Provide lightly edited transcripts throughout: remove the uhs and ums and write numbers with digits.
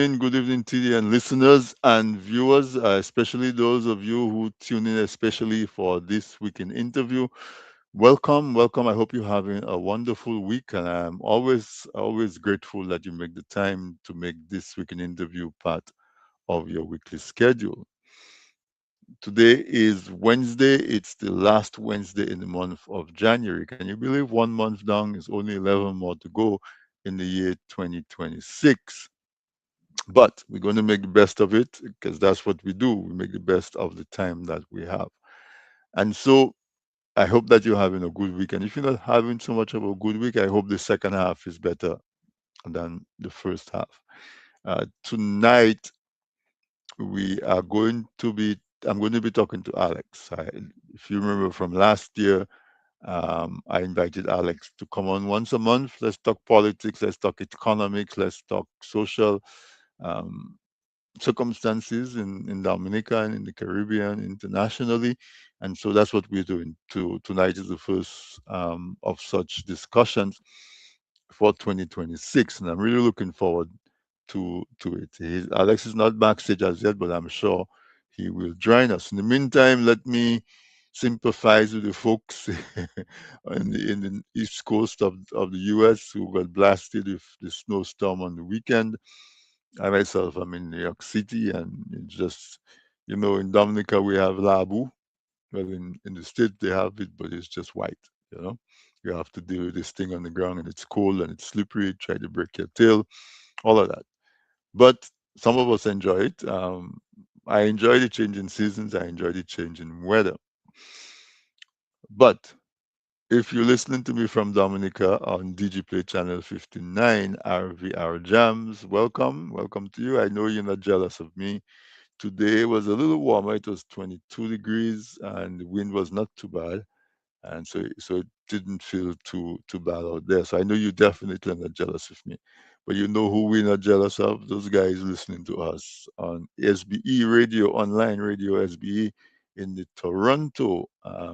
Good evening, TD and listeners and viewers, especially those of you who tune in, especially for this weekend interview. Welcome, welcome. I hope you're having a wonderful week, and I'm always grateful that you make the time to make this weekend interview part of your weekly schedule. Today is Wednesday. It's the last Wednesday in the month of January. Can you believe 1 month down is only 11 more to go in the year 2026? But we're going to make the best of it because that's what we do. We make the best of the time that we have. And so I hope that you're having a good week. And if you're not having so much of a good week, I hope the second half is better than the first half. Tonight, we are going to be, I'm going to be talking to Alex. If you remember from last year, I invited Alex to come on once a month. Let's talk politics, let's talk economics, let's talk social. Um, Circumstances in Dominica and in the Caribbean internationally. And so that's what we're doing. Tonight is the first of such discussions for 2026. And I'm really looking forward to it. Alex is not backstage as yet, but I'm sure he will join us. In the meantime, let me sympathize with the folks in the east coast of the US who got blasted with the snowstorm on the weekend. I myself, I'm in New York City, and it's just, in Dominica we have Labu. Well, in the States they have it, but it's just white. You know, you have to deal with this thing on the ground, and it's cold and it's slippery. Try to break your tail, all of that. But some of us enjoy it. I enjoy the change in seasons. I enjoy the change in weather. But if you're listening to me from Dominica on DigiPlay channel 59, RVR Jams, welcome, welcome to you. I know you're not jealous of me. Today was a little warmer. It was 22 degrees and the wind was not too bad. And so it didn't feel too bad out there. So I know you definitely are not jealous of me. But you know who we're not jealous of? Those guys listening to us on SBE radio, online radio SBE in the Toronto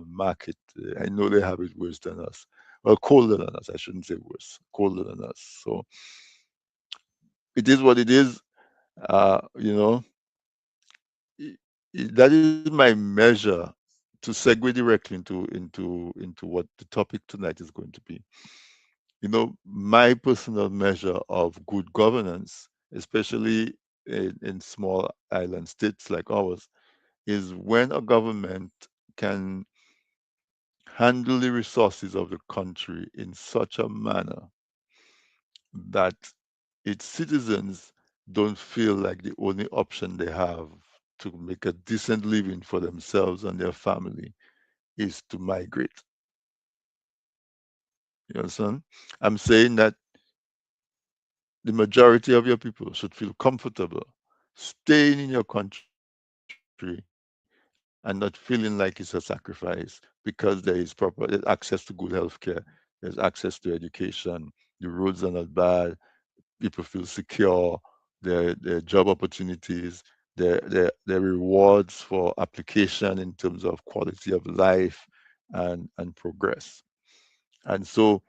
market. I know they have it worse than us. Well, colder than us. I shouldn't say worse, colder than us. So it is what it is. You know, that is my measure to segue directly into what the topic tonight is going to be. My personal measure of good governance, especially in small island states like ours, is when a government can handle the resources of the country in such a manner that its citizens don't feel like the only option they have to make a decent living for themselves and their family is to migrate. You understand? I'm saying that the majority of your people should feel comfortable staying in your country and not feeling like it's a sacrifice because there is there's access to good healthcare, there's access to education, the roads are not bad, people feel secure, their job opportunities, their rewards for application in terms of quality of life and progress. And so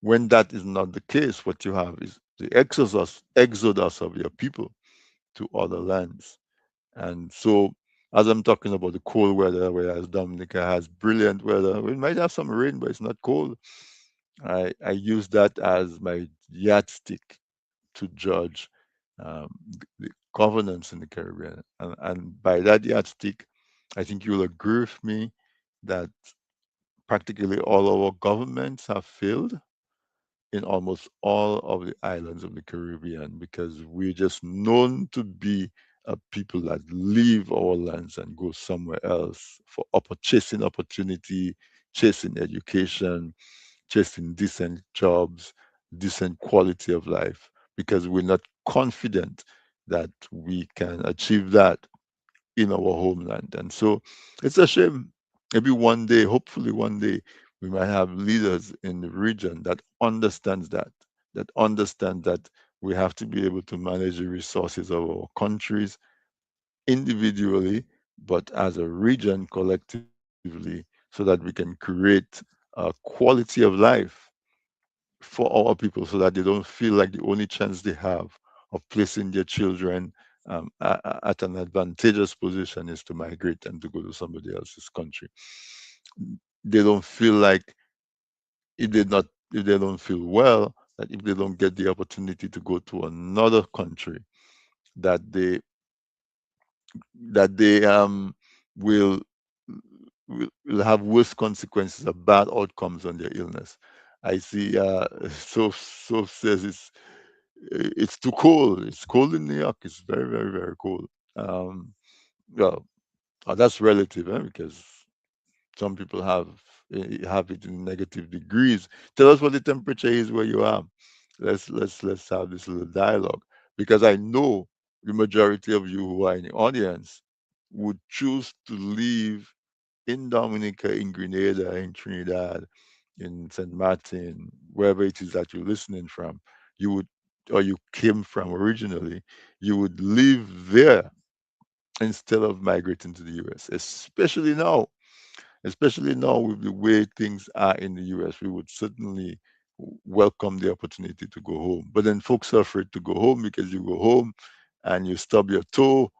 when that is not the case, what you have is the exodus of your people to other lands. And so as I'm talking about the cold weather, whereas Dominica has brilliant weather, we might have some rain, but it's not cold. I use that as my yardstick to judge the governance in the Caribbean. And by that yardstick, I think you'll agree with me that practically all our governments have failed in almost all of the islands of the Caribbean because we're just known to be a people that leave our lands and go somewhere else for chasing opportunity, chasing education, chasing decent jobs, decent quality of life, because we're not confident that we can achieve that in our homeland. And so it's a shame. Maybe one day, hopefully one day, we might have leaders in the region that understand that we have to be able to manage the resources of our countries individually, but as a region collectively, so that we can create a quality of life for our people so that they don't feel like the only chance they have of placing their children at an advantageous position is to migrate and to go to somebody else's country. They don't feel like if they don't feel well, that if they don't get the opportunity to go to another country, that they will will have worse consequences or bad outcomes on their illness. I see. So says it's too cold. It's cold in New York. It's very very very cold. Um, well, that's relative, because some people have it in negative degrees. Tell us what the temperature is where you are. Let's have this little dialogue, because I know the majority of you who are in the audience would choose to live in Dominica, in Grenada, in Trinidad, in St. Martin, wherever it is that you're listening from. You would, or you came from originally, you would live there instead of migrating to the US, especially now with the way things are in the US. We would certainly welcome the opportunity to go home. But then folks are afraid to go home, because you go home and you stub your toe,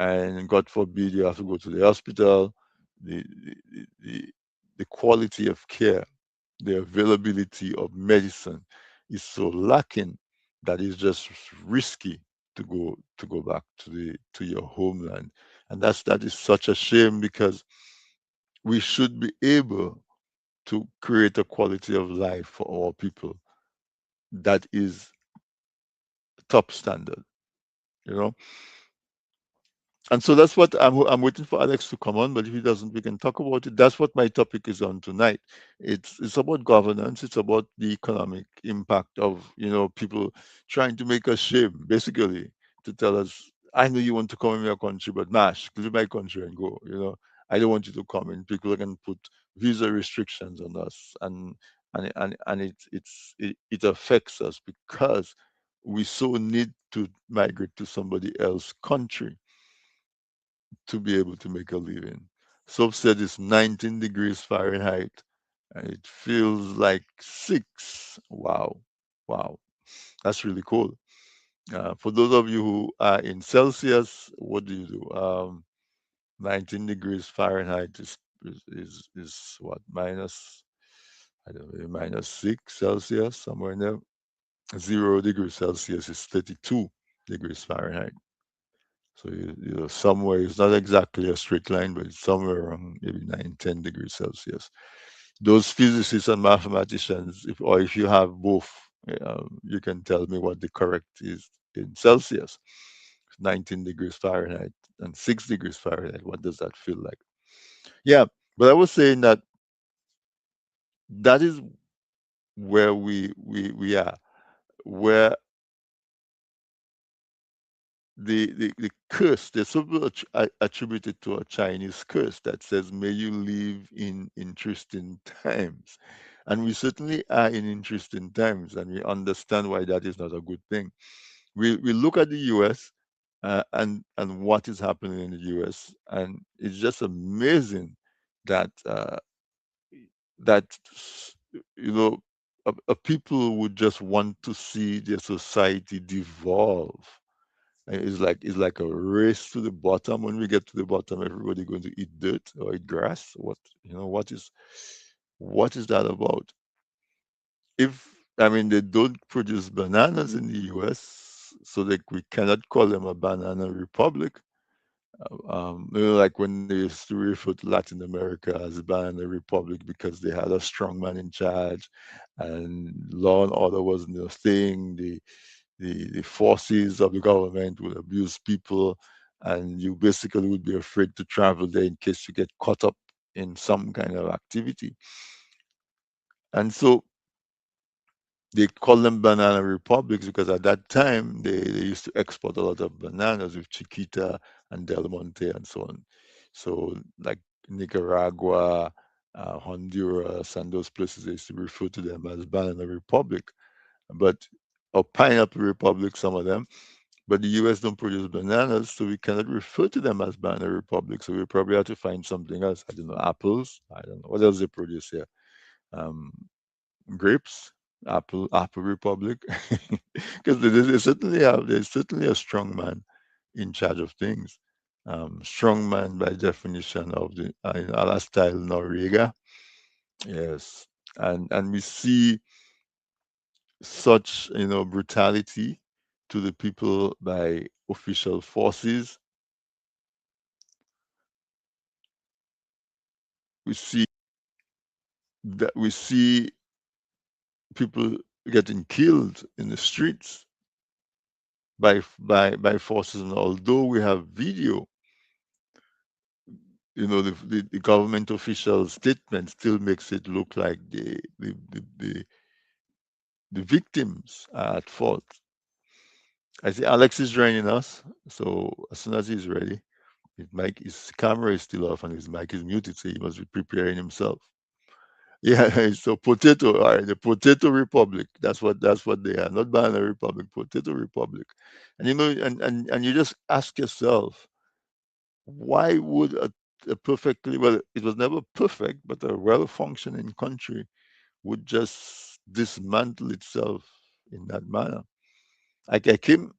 and God forbid you have to go to the hospital. The, the, the, the quality of care, the availability of medicine is so lacking that it's just risky to go back to your homeland. And that is such a shame, because we should be able to create a quality of life for our people that is top standard, you know. And so that's what I'm waiting for Alex to come on, but if he doesn't, we can talk about it. That's what my topic is on tonight. It's about governance. It's about the economic impact of people trying to make us shame, basically, to tell us, I know you want to come in your country, but mash, leave my country and go. I don't want you to come in. People can put visa restrictions on us, and it affects us because we so need to migrate to somebody else's country to be able to make a living. Soap said it's 19 degrees Fahrenheit and it feels like 6. Wow. Wow. That's really cool. For those of you who are in Celsius, what do you do? 19 degrees Fahrenheit is what? I don't know, -6 Celsius, somewhere in there. 0 degrees Celsius is 32 degrees Fahrenheit. So somewhere, it's not exactly a straight line, but it's somewhere around maybe 9, 10 degrees Celsius. Those physicists and mathematicians, if you have both, you can tell me what the correct is in Celsius. 19 degrees Fahrenheit and 6 degrees Fahrenheit. What does that feel like? Yeah, but I was saying that is where we are, where the curse, there's something attributed to a Chinese curse that says, may you live in interesting times. And we certainly are in interesting times, and we understand why that is not a good thing. We look at the US, and what is happening in the US, and it's just amazing that that you know a people would just want to see their society devolve. And it's like a race to the bottom. When we get to the bottom, everybody going to eat dirt or eat grass. What is that about? If I mean they don't produce bananas in the US, so we cannot call them a banana republic. Like when they used to refer to Latin America as banana republic because they had a strong man in charge, and law and order wasn't a thing. The forces of the government would abuse people, and you basically would be afraid to travel there in case you get caught up in some kind of activity. And so they call them banana republics because at that time they used to export a lot of bananas with Chiquita and Del Monte and so on. So, like Nicaragua, Honduras, and those places, they used to refer to them as banana republic, but or pineapple republic, some of them. But the US don't produce bananas, so we cannot refer to them as banana republic. So we probably have to find something else. I don't know, apples. I don't know what else they produce here. Um, Grapes. Apple Republic, because there's certainly a strong man in charge of things. Strong man by definition of the Alastair Noriega. Yes, and we see such brutality to the people by official forces. We see we see people getting killed in the streets by forces, and although we have video, the government official statement still makes it look like the victims are at fault. I see Alex is joining us, so as soon as he's ready, his camera is still off and his mic is muted, so he must be preparing himself. Yeah, so potato, all right, the Potato Republic. That's what they are, not Banana Republic, Potato Republic. And and you just ask yourself, why would a perfectly well, it was never perfect, but a well-functioning country would just dismantle itself in that manner. Like I came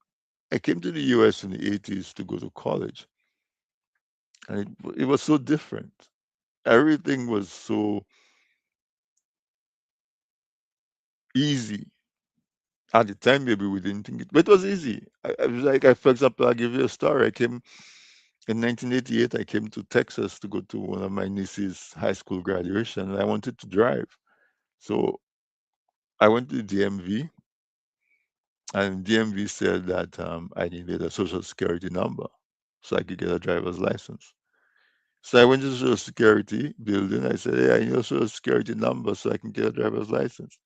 to the US in the 80s to go to college, and it was so different. Everything was so easy. At the time, maybe we didn't think it, but it was easy. I was like, for example, I'll give you a story. I came in 1988. I came to Texas to go to one of my niece's high school graduation, and I wanted to drive. So I went to the DMV, and DMV said that I needed a social security number so I could get a driver's license. So I went to the Social Security building. I said, "Hey, I need a Social Security number so I can get a driver's license."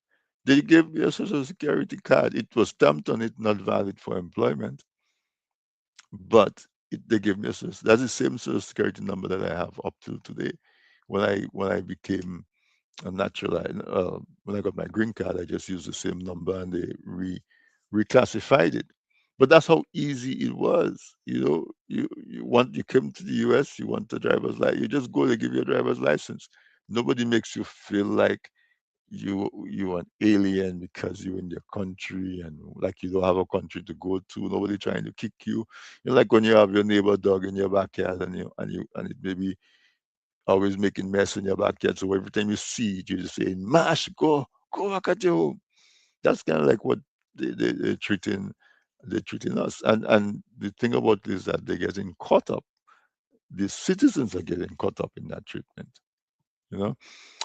They gave me a Social Security card. It was stamped on it, not valid for employment, but they gave me that's the same Social Security number that I have up till today. When I became a natural, when I got my green card, I just used the same number and they reclassified it. But that's how easy it was. You came to the US, you want a driver's license, you just go, they give you a driver's license. Nobody makes you feel like you an alien because you're in your country and like you don't have a country to go to. Nobody trying to kick you. Like when you have your neighbor dog in your backyard and it may be always making mess in your backyard. So every time you see it, you just say, "Mash, go back at your home." That's kind of like what they're treating us. And the thing about it is that they're getting caught up. The citizens are getting caught up in that treatment. You know,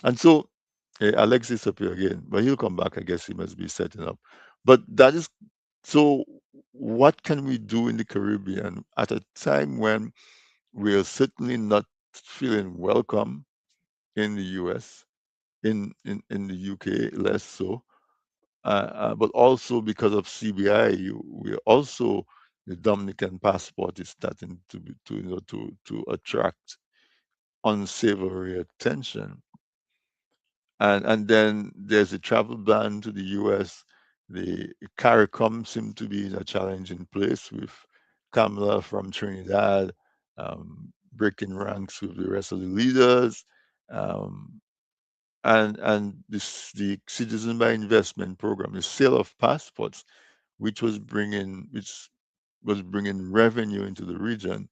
and so Alexis up here again, but he'll come back. I guess he must be setting up. But that is so. What can we do in the Caribbean at a time when we're certainly not feeling welcome in the US, in the UK, less so, but also because of CBI, we also the Dominican passport is starting to attract unsavory attention. And then there's a travel ban to the US. The CARICOM seem to be in a challenging place with Kamala from Trinidad breaking ranks with the rest of the leaders. Um, and the citizen by investment program, the sale of passports, which was bringing revenue into the region,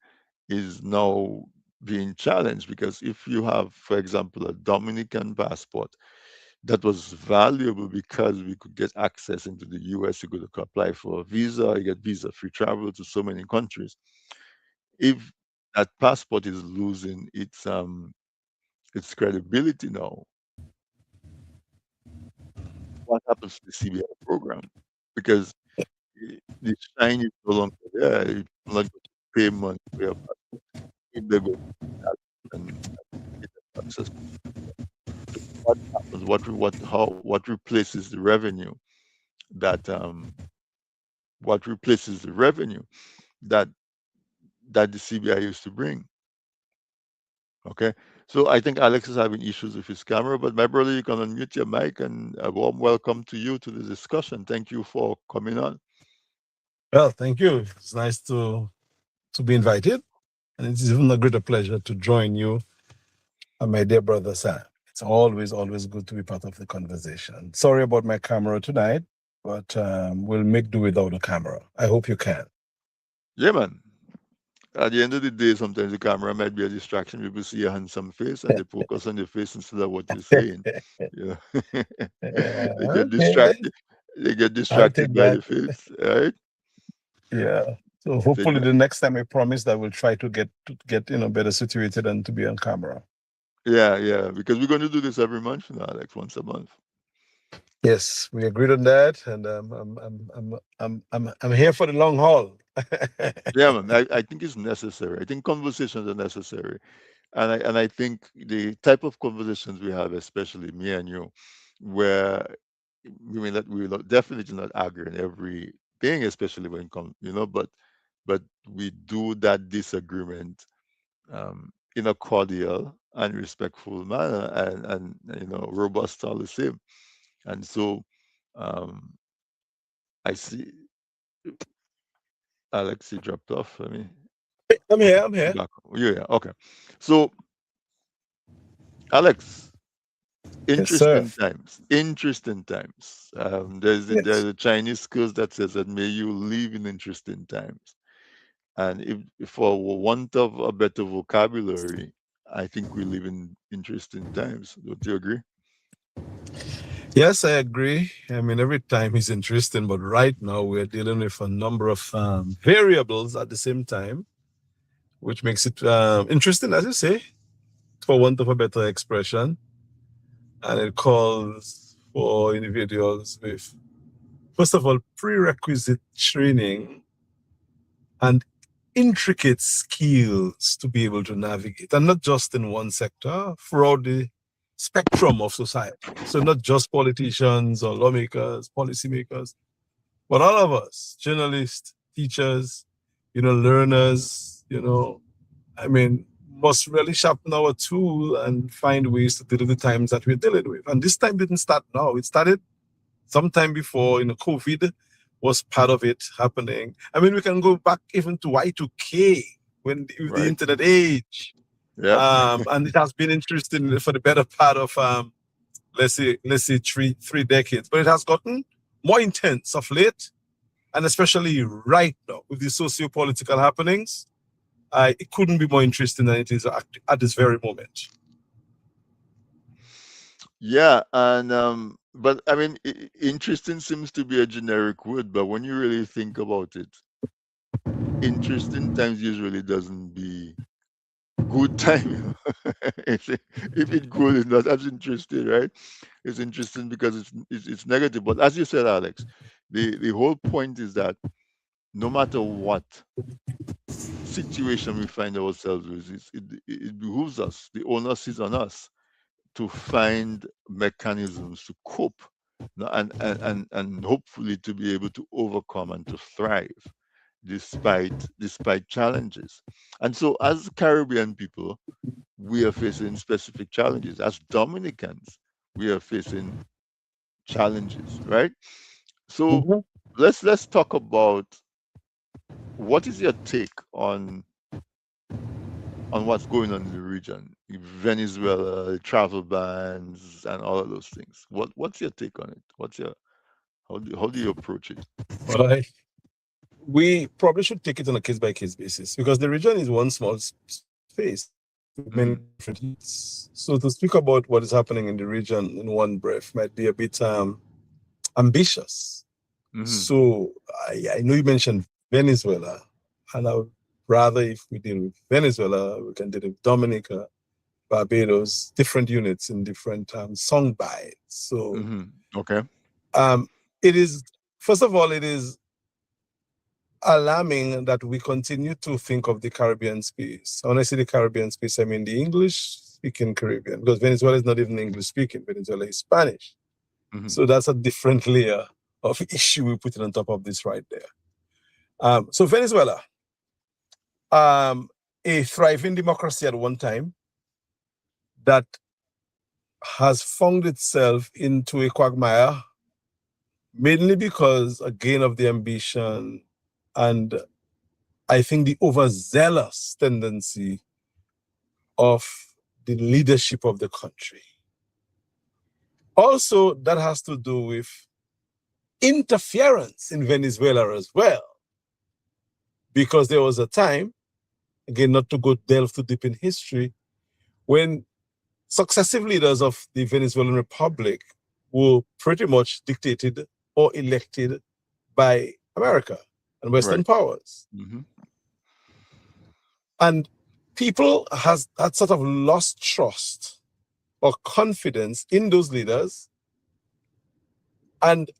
is now being challenged because if you have, for example, a Dominican passport that was valuable because we could get access into the US. You could apply for a visa, you get visa free travel to so many countries. If that passport is losing its credibility now, what happens to the CBI program? Because the shine is no longer there. You no longer pay money for your passport. If they go and get access, so what happens? What replaces the revenue that that the CBI used to bring. Okay, so I think Alex is having issues with his camera, but my brother, you can unmute your mic and a warm welcome to you to the discussion. Thank you for coming on. Well, thank you. It's nice to be invited, and it's even a greater pleasure to join you, my dear brother Sam. always good to be part of the conversation. Sorry about my camera tonight, but we'll make do without a camera. I hope you can. Yeah, man. At the end of the day, sometimes the camera might be a distraction. People see your handsome face and they focus on your face instead of what you're saying. Yeah. Yeah, They get okay. distracted. They get I'll distracted take by that. the face, right? Yeah. So They hopefully not, the next time I promise that we'll try to get better situated and to be on camera. yeah, yeah. Because we're going to do this every month now, like once a month. Yes, we agreed on that, and I'm here for the long haul. Yeah, man. I think it's necessary. I think conversations are necessary. And I think the type of conversations we have, especially me and you, where we will definitely not argue in every thing, especially when it comes, but we do that disagreement in a cordial and respectful manner, and robust all the same. And so um, I see Alexi dropped off. I mean, I'm here. okay, I'm you here. back. Yeah, yeah, okay. So Alex, Yes, sir. interesting times. Interesting times. There's Yes. a Chinese curse that says that may you live in interesting times. And if for want of a better vocabulary, I think we live in interesting times. Don't you agree? Yes, I agree. I mean, every time is interesting, but right now we're dealing with a number of variables at the same time, which makes it interesting, as you say, for want of a better expression. And it calls for individuals with, first of all, prerequisite training and intricate skills to be able to navigate, and not just in one sector, throughout the spectrum of society. So, not just politicians or lawmakers, policymakers, but all of us, journalists, teachers, learners, I mean, must really sharpen our tool and find ways to deal with the times that we're dealing with. And this time didn't start now. It started sometime before, COVID was part of it happening. I mean, we can go back even to Y2K when with the Right? internet age. Yep. And it has been interesting for the better part of let's say three decades. But it has gotten more intense of late, and especially right now with the socio-political happenings. It couldn't be more interesting than it is at this very moment. Yeah, and but I mean, interesting seems to be a generic word, but when you really think about it, interesting times usually doesn't be good time. if it's good, it's not as interesting, right? It's interesting because it's negative. But as you said, Alex, the whole point is that no matter what situation we find ourselves with, it behooves us. The onus is on us to find mechanisms to cope, and hopefully to be able to overcome and to thrive despite challenges. And so, as Caribbean people, we are facing specific challenges. As Dominicans, we are facing challenges, right? So Mhm. let's talk about what is your take on what's going on in the region, Venezuela, travel bans, and all of those things. What's your take on it? How do you approach it? But we probably should take it on a case by case basis because the region is one small space with many different Hmm. units. So to speak about what is happening in the region in one breath might be a bit ambitious. Hmm. So I know you mentioned Venezuela, and I would rather if we deal with Venezuela, we can deal with Dominica, Barbados, different units in different song bites. So Hmm. Okay. um, it is, first of all, it is alarming that we continue to think of the Caribbean space. When I say the Caribbean space, I mean the English speaking Caribbean, because Venezuela is not even English speaking, Venezuela is Spanish. Hmm. So that's a different layer of issue we put on top of this right there. So Venezuela, um, a thriving democracy at one time that has found itself into a quagmire, mainly because, again, of the ambition and I think the overzealous tendency of the leadership of the country. Also, that has to do with interference in Venezuela as well, because there was a time, again, not to go delve too deep in history, when successive leaders of the Venezuelan Republic were pretty much dictated or elected by America and Western Right. powers. Hmm. And people has had sort of lost trust or confidence in those leaders. And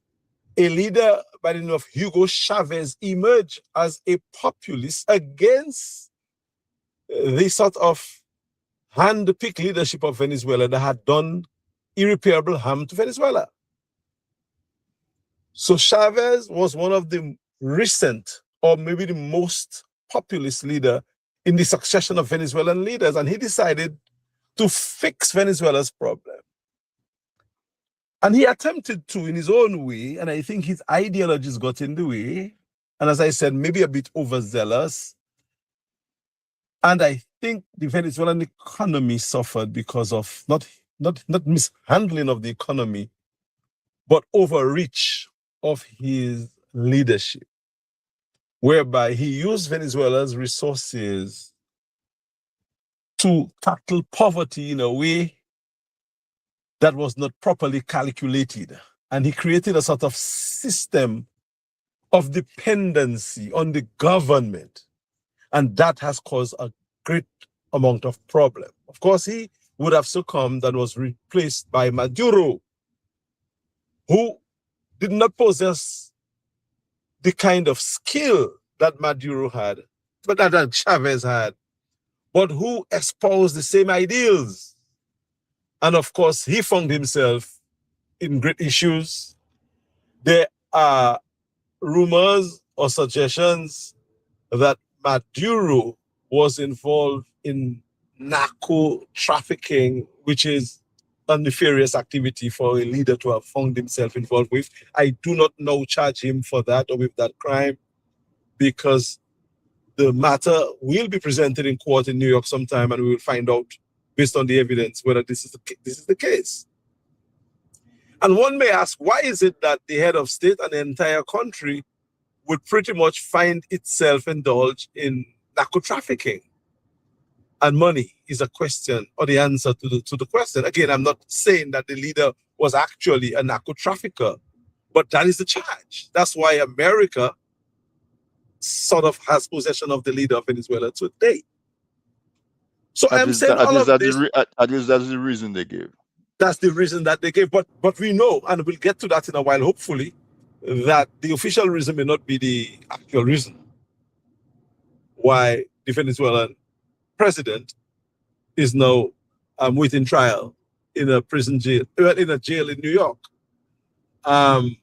a leader by the name of Hugo Chavez emerged as a populist against the sort of hand-picked leadership of Venezuela that had done irreparable harm to Venezuela. So Chavez was one of the recent, or maybe the most populist leader in the succession of Venezuelan leaders, and he decided to fix Venezuela's problem. And he attempted to in his own way, and I think his ideologies got in the way. And as I said, maybe a bit overzealous. And I think the Venezuelan economy suffered because of not mishandling of the economy, but overreach of his leadership, whereby he used Venezuela's resources to tackle poverty in a way that was not properly calculated. And he created a sort of system of dependency on the government. And that has caused a great amount of problem. Of course, he would have succumbed and was replaced by Maduro, who did not possess the kind of skill that Maduro had, but that Chavez had, but who espoused the same ideals. And of course, he found himself in great issues. There are rumors or suggestions that Maduro was involved in narco trafficking, which is a nefarious activity for a leader to have found himself involved with. I do not now charge him for that or with that crime, because the matter will be presented in court in New York sometime, and we will find out, based on the evidence, whether this is the case. And one may ask, why is it that the head of state and the entire country would pretty much find itself indulged in narco trafficking? And money is a question, or the answer to the question. Again, I'm not saying that the leader was actually a narco trafficker, but that is the charge. That's why America sort of has possession of the leader of Venezuela today. So At I'm least, saying at all least of that's the this. at least that's the reason they gave. That's the reason that they gave. But we know, and we'll get to that in a while, hopefully, that the official reason may not be the actual reason why the Venezuelan president is now waiting trial in a prison jail, in a jail in New York. Um,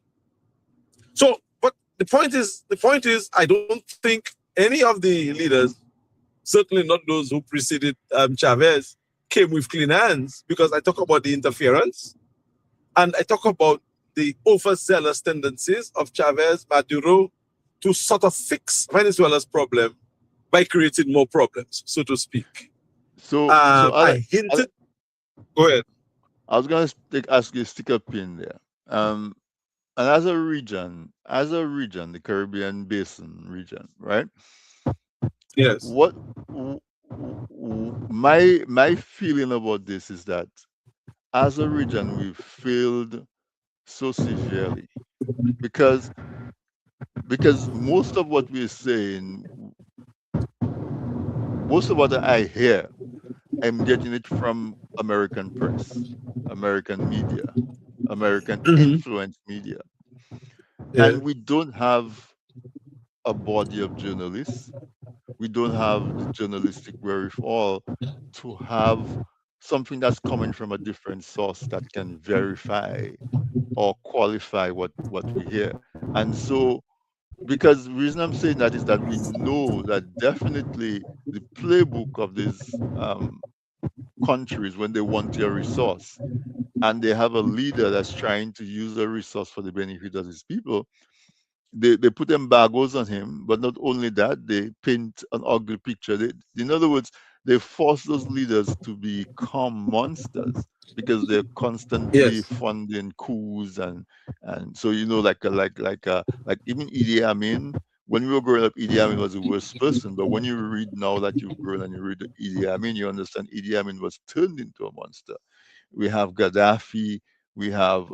but the point is, I don't think any of the leaders, certainly not those who preceded Chavez, came with clean hands, because I talk about the interference and I talk about the overzealous tendencies of Chavez, Maduro, to sort of fix Venezuela's problem by creating more problems, so to speak. So I hinted. Go ahead. I was gonna ask you to stick a pin there. And as a region, the Caribbean Basin region, right? Yes. What my feeling about this is that as a region we've failed so severely, because most of what we're saying, most of what I hear, I'm getting it from American press, American media, American Mm-hmm. influence media, Yeah. and we don't have a body of journalists. We don't have the journalistic wherewithal to have something that's coming from a different source that can verify or qualify what we hear. And so, because the reason I'm saying that is that we know that definitely the playbook of these countries, when they want a resource and they have a leader that's trying to use a resource for the benefit of his people, they put embargoes on him, but not only that, they paint an ugly picture. In other words, they force those leaders to become monsters because they're constantly Yes. funding coups and so like even Idi Amin. When we were growing up, Idi Amin was the worst person. But when you read now that you've grown and you read Idi Amin, you understand Idi Amin was turned into a monster. We have Gaddafi. We have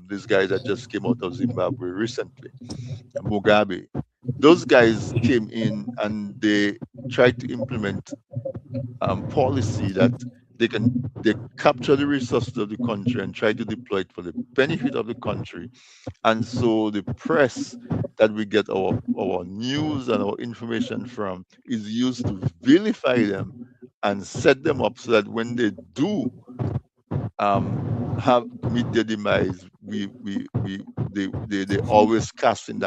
this guy that just came out of Zimbabwe recently, Mugabe. Those guys came in and they tried to implement policy that they can they capture the resources of the country and try to deploy it for the benefit of the country. And so the press that we get our news and our information from is used to vilify them and set them up so that when they do um, have meet their demise, they always cast in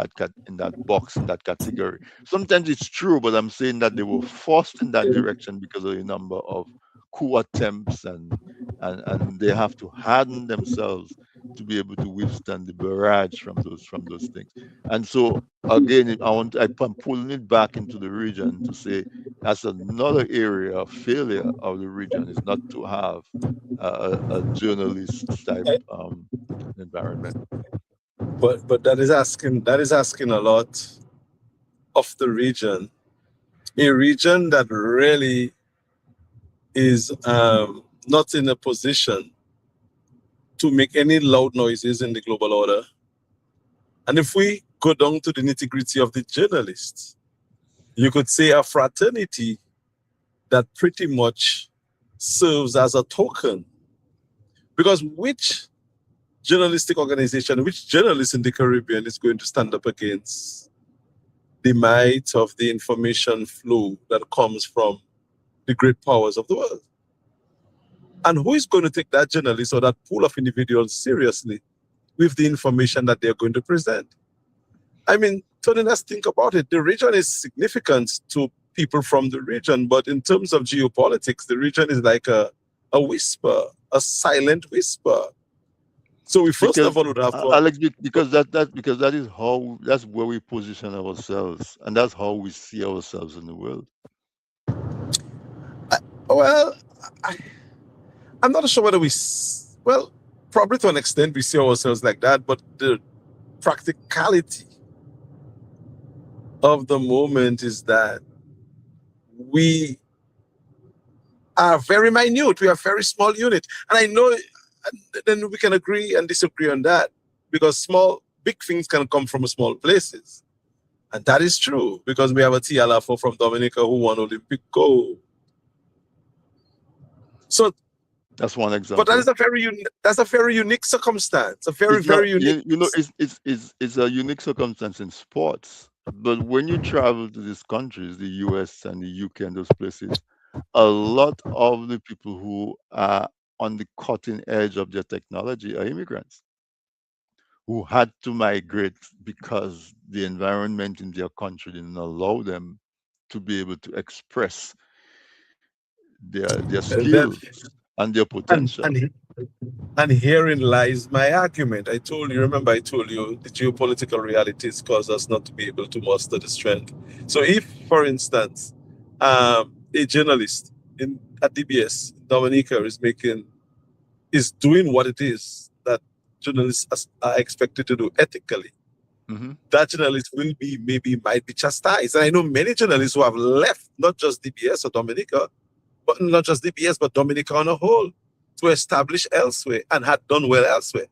in that box, in that category. Sometimes it's true, but I'm saying that they were forced in that direction because of a number of coup attempts and they have to harden themselves to be able to withstand the barrage from those things. And so again, I'm pulling it back into the region to say that's another area of failure of the region is not to have a journalist type environment. But that is asking a lot of the region, a region that really is not in a position to make any loud noises in the global order. And if we go down to the nitty gritty of the journalists, you could say a fraternity that pretty much serves as a token. Because which journalistic organization, which journalist in the Caribbean is going to stand up against the might of the information flow that comes from the great powers of the world? And who is going to take that journalist or that pool of individuals seriously with the information that they're going to present? I mean, Tony, let's think about it. The region is significant to people from the region, but in terms of geopolitics, the region is like a whisper, a silent whisper. So we first of Because all would have to. Alex, because that is how that's where we position ourselves, and that's how we see ourselves in the world. Well, I, I'm not sure whether well, probably to an extent we see ourselves like that, but the practicality of the moment is that we are very minute. We are a very small unit. And I know then we can agree and disagree on that because big things can come from small places. And that is true because we have a Tialafo from Dominica who won Olympic gold. So, That's one but that example. is that's a very unique circumstance. A very, It's not very unique. it's a unique circumstance in sports. But when you travel to these countries, the US and the UK and those places, a lot of the people who are on the cutting edge of their technology are immigrants who had to migrate because the environment in their country didn't allow them to be able to express their And then, skills and their and, potential. and, and herein lies my argument. Remember, I told you the geopolitical realities cause us not to be able to muster the strength. So, if, for instance, a journalist at DBS, Dominica, is doing what it is that journalists are expected to do ethically, Hmm. that journalist might be chastised. And I know many journalists who have left not just DBS or Dominica, but not just DBS, but Dominica on a whole, to establish elsewhere and had done well elsewhere.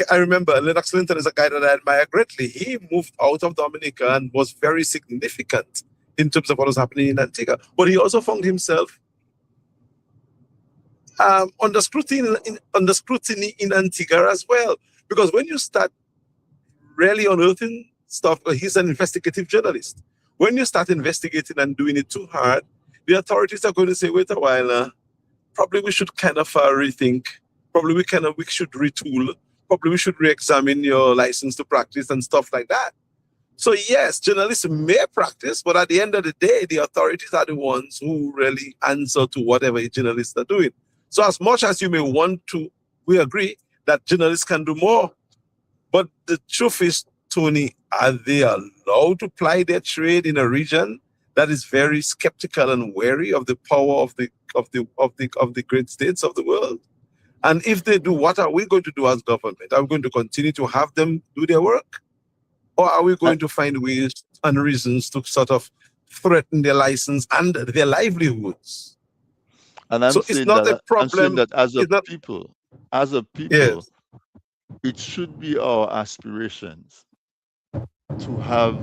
I remember Lennox Linton is a guy that I admire greatly. He moved out of Dominica and was very significant in terms of what was happening in Antigua. But he also found himself under scrutiny in Antigua as well. Because when you start really unearthing stuff, he's an investigative journalist. When you start investigating and doing it too hard, the authorities are going to say, wait a while, probably we should kind of rethink. Probably we should retool. Probably we should re-examine your license to practice and stuff like that. So yes, journalists may practice, but at the end of the day, the authorities are the ones who really answer to whatever journalists are doing. So as much as you may want to, we agree that journalists can do more. But the truth is, Tony, are they allowed to ply their trade in a region that is very skeptical and wary of the power of the great states of the world? And if they do, what are we going to do as government? Are we going to continue to have them do their work? Or are we And, going to find ways and reasons to sort of threaten their license and their livelihoods? and I'm So it's saying not a that problem. It's not, as a people, yes. it should be our aspirations to have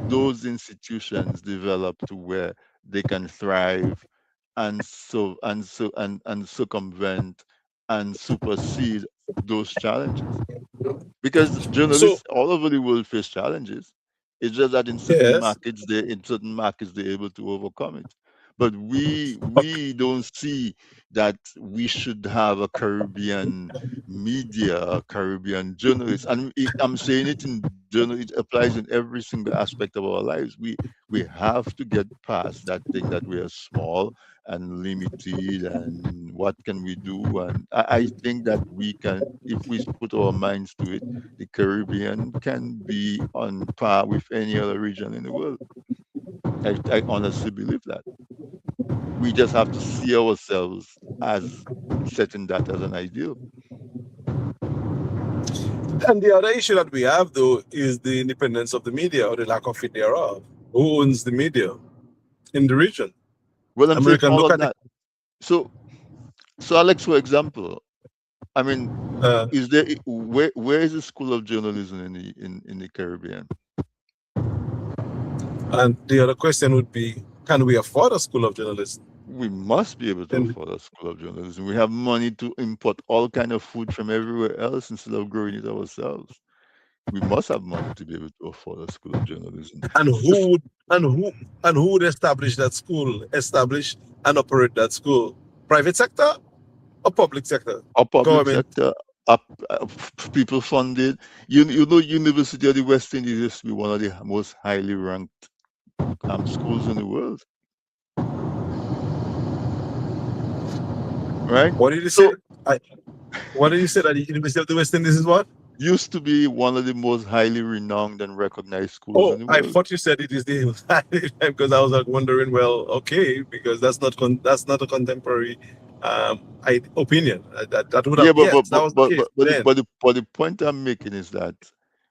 those institutions develop to where they can thrive and circumvent and supersede those challenges. Because So, journalists all over the world face challenges. It's just that yes. in certain markets they're able to overcome it. But Okay. we don't see that we should have a Caribbean media, a Caribbean journalist. And I'm saying it in journal, it applies in every single aspect of our lives. We have to get past that thing that we are small and limited and what can we do. And I think that we can, if we put our minds to it, the Caribbean can be on par with any other region in the world. I honestly believe that. We just have to see ourselves as setting that as an ideal. And the other issue that we have, though, is the independence of the media or the lack of it thereof. Who owns the media in the region? Well, I'm saying American, all look of at it. that. So, so Alex, for example, I mean, Uh, where is the school of journalism in the Caribbean? and the other question would be, can we afford a school of journalism? We must be able to And, afford a school of journalism. We have money to import all kind of food from everywhere else instead of growing it ourselves. We must have money to be able to afford a school of journalism. and If who would and who would establish that school, establish and operate that school? Private sector or public sector? our public Government. sector, people funded, you know, University of the West Indies used to be one of the most highly ranked schools in the world, right? What did you say? So I, what did you say that the University of the West Indies is what? used to be one of the most highly renowned and recognized schools in Oh, the I world. thought you said it is the because I was like wondering. Well, okay, because that's not a contemporary opinion. That would Yeah, have, yes, that was the case then. but the point I'm making is that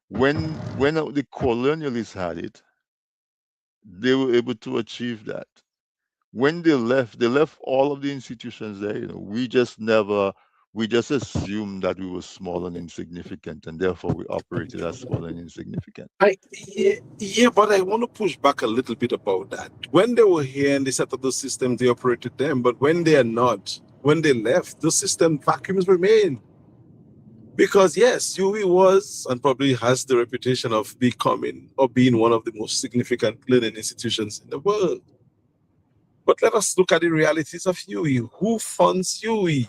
when the colonialists had it, they were able to achieve that. When they left all of the institutions there. You know, we just assumed that we were small and insignificant, and therefore we operated as small and insignificant. Yeah, but I want to push back a little bit about that. When they were here and they set up the system, they operated them. But when they are not, when they left, the system vacuums remain. Because yes, UE was and probably has the reputation of becoming or being one of the most significant learning institutions in the world. But let us look at the realities of UE. Who funds UE?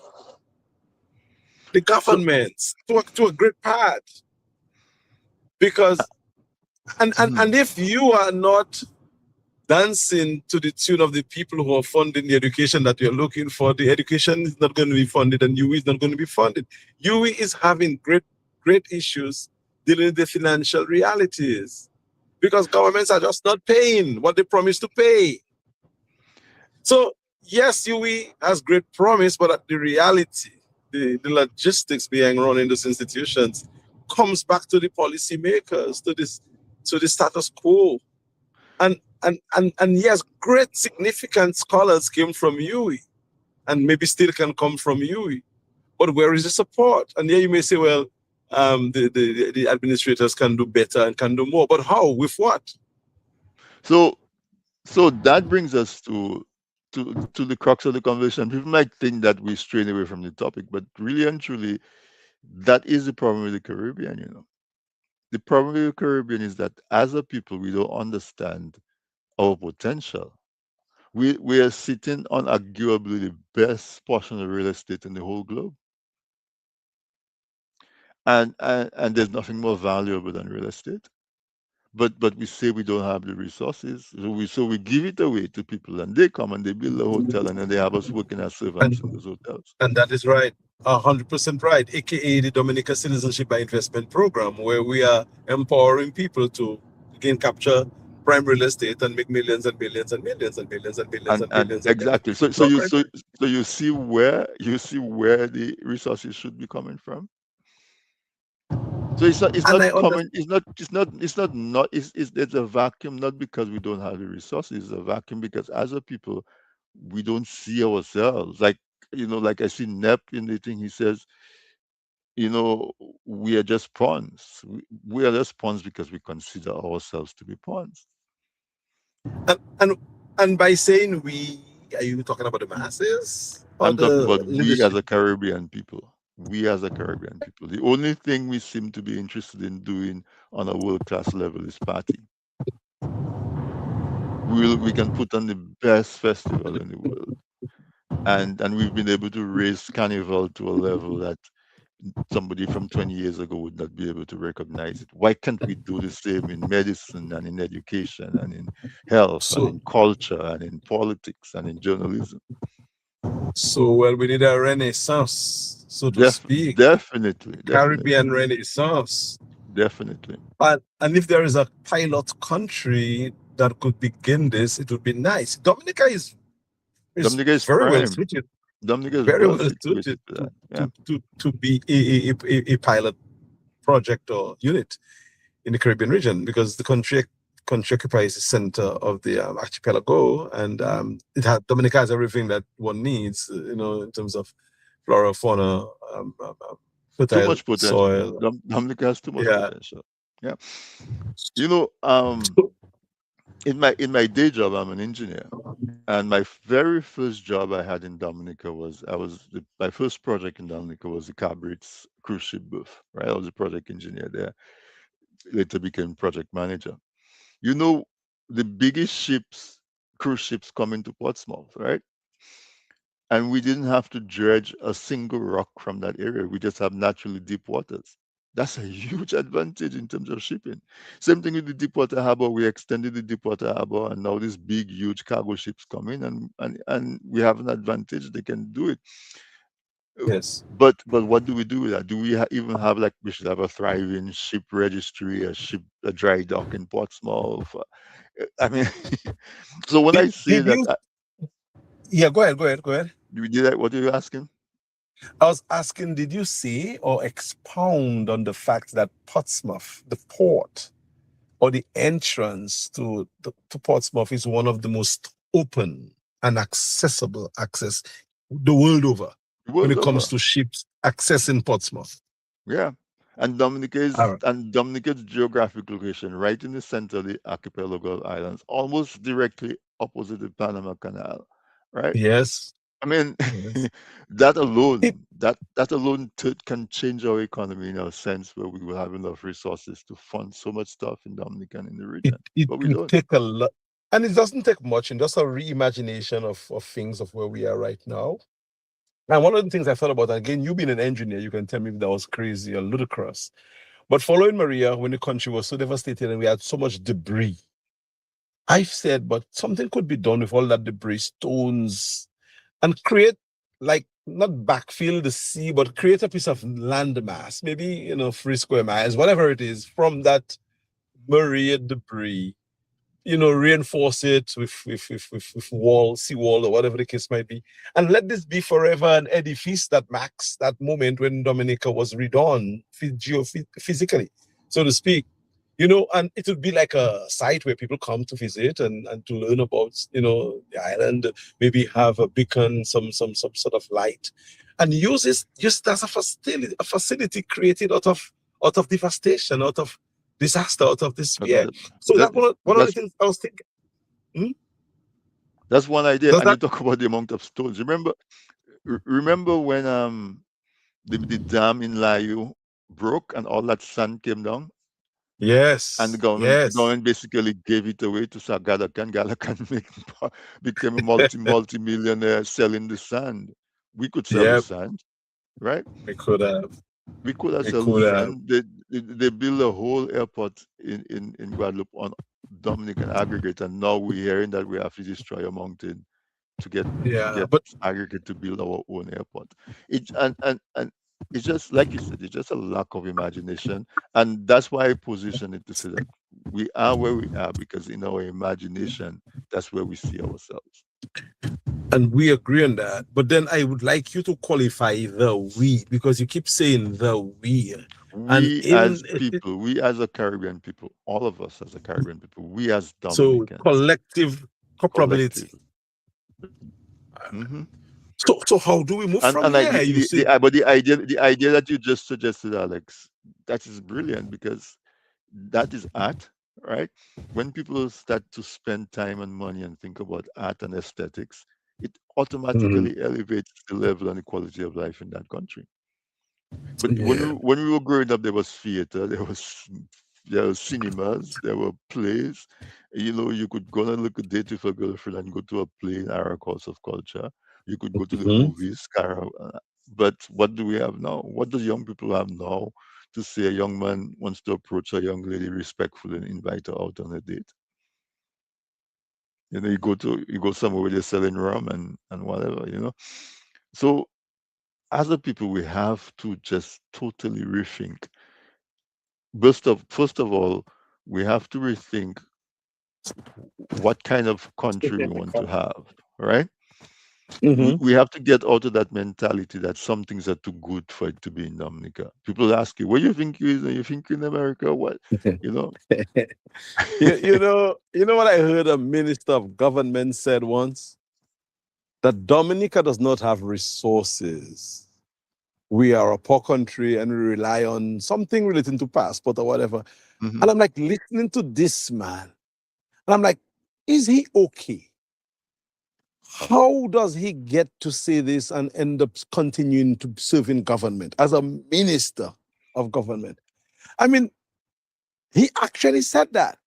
The So, government, to a great part. Because mhm. and if you are not dancing to the tune of the people who are funding the education that you're looking for, the education is not going to be funded and UE is not going to be funded. UE is having great issues dealing with the financial realities because governments are just not paying what they promised to pay. So yes, UE has great promise, but the reality, the logistics behind running those institutions comes back to the policymakers, to the status quo. And yes, great significant scholars came from UE and maybe still can come from UE. But where is the support? And here you may say, well, the administrators can do better and can do more. But how? With what? so so that brings us to the crux of the conversation. People might think that we strain away from the topic, but really and truly, that is the problem with the Caribbean. You know, the problem with the Caribbean is that as a people, we don't understand our potential. We are sitting on arguably the best portion of real estate in the whole globe, and there's nothing more valuable than real estate. But we say we don't have the resources, so we give it away to people, and they come and they build a hotel, and then they have us working as And servants in those hotels. and that is right. 100% right, aka the Dominica Citizenship by Investment Program, where we are empowering people to again capture prime real estate and make millions and millions and millions and millions and millions and And millions and millions exactly. So to so our you country. so so you see where the resources should be coming from. So it's And not I coming. understand. It's not it's there's a vacuum, not because we don't have the resources. It's a vacuum because as a people we don't see ourselves. Like I see Nep in the thing. He says, you know, we are just pawns. We are just pawns because we consider ourselves to be pawns. And, and and by saying we, are you talking about the masses or I'm talking the about we as leadership? a Caribbean people. We as a Caribbean people. The only thing we seem to be interested in doing on a world class level is party. We can put on the best festival in the world, and we've been able to raise Carnival to a level that somebody from 20 years ago would not be able to recognize it. Why can't we do the same in medicine and in education and in health and So in culture and in politics and in journalism? well, we need a renaissance, so to speak, Definitely, definitely, Caribbean renaissance. definitely. And if there is a pilot country that could begin this, it would be nice. Dominica is Dominica is very well prime. suited, Dominica is very well well suited situated for that. Yeah. to be a pilot project or unit in the Caribbean region, because the country occupies the center of the archipelago, and Hmm. Dominica has everything that one needs, in terms of flora, fauna, Too fertile much potential. soil. Dominica has too much Yeah. potential. Yeah. You know, in my day job, I'm an engineer, and my very first job I had in Dominica was my first project in Dominica was the Carburet's cruise ship berth. Right, I was a project engineer there. Later became project manager. You know, the biggest cruise ships come into Portsmouth, right? And we didn't have to dredge a single rock from that area. We just have naturally deep waters. That's a huge advantage in terms of shipping. Same thing with the deepwater harbor. We extended the deepwater harbor, and now these big, huge cargo ships come in, and we have an advantage. They can do it. Uh, Yes. But what do we do with that? Do we even have, like, we should have a thriving ship registry, a dry dock in Portsmouth? I mean, so when I say Did that, you? Yeah, go ahead. Go ahead. Go ahead. we did that, what are you asking? I was asking, did you say or expound on the fact that Portsmouth, the port or the entrance to Portsmouth, is one of the most open and accessible access the world over The when world it comes over. to ships accessing Portsmouth? Yeah. All right. And Dominica's geographic location, right in the center of the archipelago islands, almost directly opposite the Panama Canal, right? Yes. I mean, Yes. It, that alone can change our economy in a sense where we will have enough resources to fund so much stuff in Dominica and in the it, region, it but we will don't. take a lot. And it doesn't take much, and just a reimagination of things of where we are right now. And one of the things I thought about, again, you being an engineer, you can tell me if that was crazy or ludicrous. But following Maria, when the country was so devastated and we had so much debris, I've said, but something could be done with all that debris, stones, and create, like, not backfill the sea, but create a piece of land mass, maybe, 3 square miles, whatever it is, from that Maria debris, reinforce it with wall, seawall, or whatever the case might be, and let this be forever an edifice that marks that moment when Dominica was redone physically, so to speak. And it would be like a site where people come to visit and to learn about, the island, maybe have a beacon, some sort of light, and use this just as a facility created out of devastation, out of disaster, out of But despair. So that, that's one of the that's things I was thinking. Hmm? that's one idea. Does And you that? talk about the amount of stones. Remember when the dam in Layu broke and all that sand came down, and the Yes, government the yes, government basically gave it away to Sagadakan. Galakan became a multi-millionaire selling the sand. We could sell the yeah. sand, right? We could have, We could have we sold the could have. sand. They built a whole airport in Guadeloupe on Dominican aggregate, and now we're hearing that we have to destroy a mountain to Yeah, get but aggregate to build our own airport. And it's just like you said, it's just a lack of imagination, and that's why I position it to say that we are where we are because in our imagination, that's where we see ourselves. and we agree on that. But then I would like you to qualify the we, because you keep saying the we. And We as in it, people, we as a Caribbean people, all of us as a Caribbean people, we as so Dominicans, collective collective. culpability. Hmm. So how do we move And from and I here? You the said, but the idea that you just suggested, Alex, that is brilliant because that is art, right? When people start to spend time and money and think about art and aesthetics, it mhm, automatically elevates the level and the quality of life in that country. But yeah. when we were growing up, there was theater, there was cinemas, there were plays. You know, you could go and look a date with a girlfriend and go to a play in our course of culture. You could go to the Mhm. movies, but what do we have now? What do young people have now to say a young man wants to approach a young lady respectfully and invite her out on a date? You know, you go somewhere where they're selling rum and whatever, you know. So as a people, we have to just totally rethink. First of all, we have to rethink what kind of country we want to have, right? Mhm. We have to get out of that mentality that some things are too good for it to be in Dominica. People ask you, "Where you think you is? You think you're in America? What?" You know. You know what I heard a minister of government said once? That Dominica does not have resources. We are a poor country and we rely on something relating to passport or whatever. Hmm. And I'm like listening to this man. And I'm like, is he okay? How does he get to say this and end up continuing to serve in government as a minister of government? I mean, he actually said that.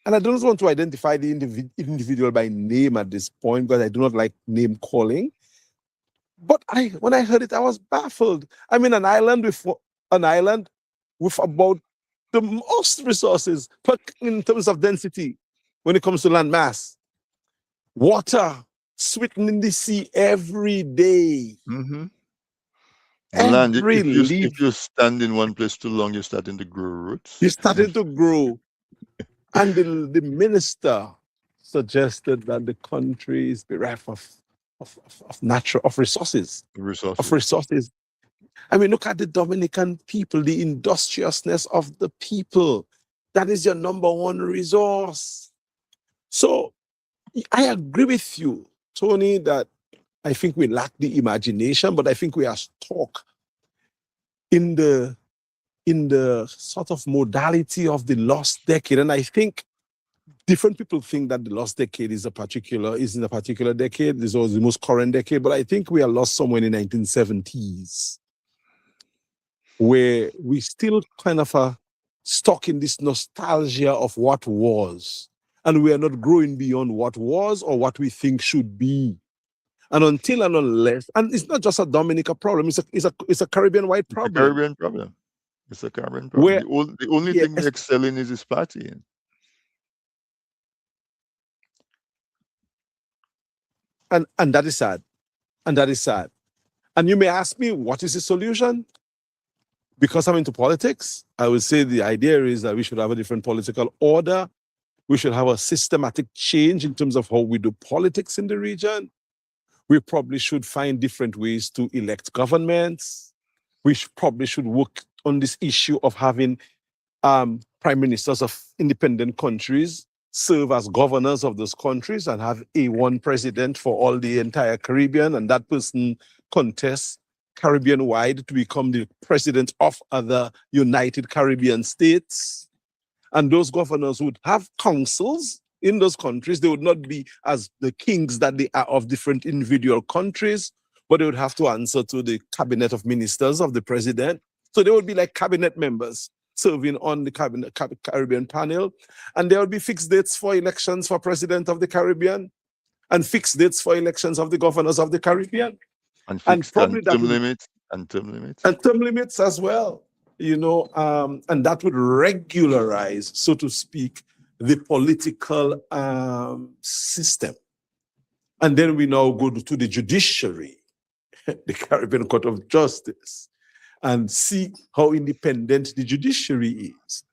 And I don't want to identify the individual by name at this point because I do not like name calling. But when I heard it, I was baffled. I mean, an island with about the most resources in terms of density when it comes to land mass, water sweetening the sea every day, Hmm. The land, every if leaf you stand in one place too long, you're starting to grow is roots. starting to grow. And the minister suggested that the country is bereft of natural of Resources. resources. I mean, look at the Dominican people, the industriousness of the people. That is your number one resource. So I agree with you, Tony, that I think we lack the imagination, but I think we are stuck in the sort of modality of the lost decade. And I think different people think that the lost decade is in a particular decade. This was the most current decade, but I think we are lost somewhere in the 1970s, where we still kind of are stuck in this nostalgia of what was, and we are not growing beyond what was or what we think should be. And until and unless, and it's not just a Dominica problem, it's a Caribbean wide It's a problem Caribbean problem. It's a Caribbean problem. where, The only thing we yes, excel in is partying. and that is sad. And that is sad. And you may ask me, what is the solution? Because I'm into politics, I would say the idea is that we should have a different political order. We should have a systematic change in terms of how we do politics in the region. We probably should find different ways to elect governments. Probably should work on this issue of having prime ministers of independent countries serve as governors of those countries and have a one president for all the entire Caribbean, and that person contests Caribbean wide to become the president of other United Caribbean states. And those governors would have councils in those countries. They would not be as the kings that they are of different individual countries, but they would have to answer to the cabinet of ministers of the president. So they would be like cabinet members serving on the Caribbean panel. And there would be fixed dates for elections for president of the Caribbean and fixed dates for elections of the governors of the Caribbean. And And fixed probably and that term would, limits and term limits. and term limits as well, and that would regularize, so to speak, the political system. And then we now go to the judiciary, the Caribbean Court of Justice, and see how independent the judiciary is,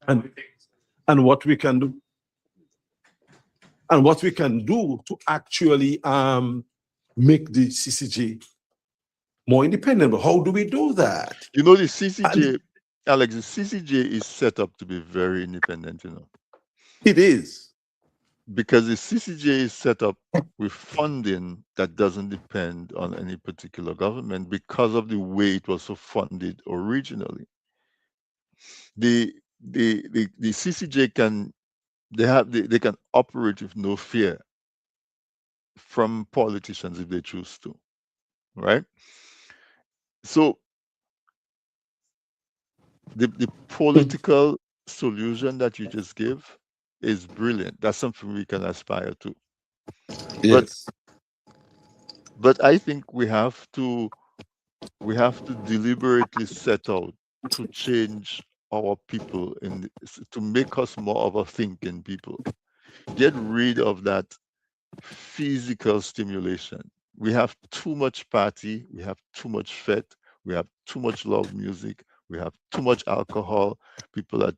and and what we can do, and what we can do to actually make the CCJ more independent. But how do we do that? You know, the And CCJ, Alex, the CCJ is set up to be very independent, you know, it is. because the CCJ is set up with funding that doesn't depend on any particular government because of the way it was so funded originally. The CCJ can they can operate with no fear from politicians if they choose to, right? So the political solution that you just give is brilliant. That's something we can aspire to. But Yes. I think we have to deliberately set out to change our people to make us more of a thinking people. Get rid of that physical stimulation. We have too much party, we have too much fete, we have too much loud music, we have too much alcohol. People are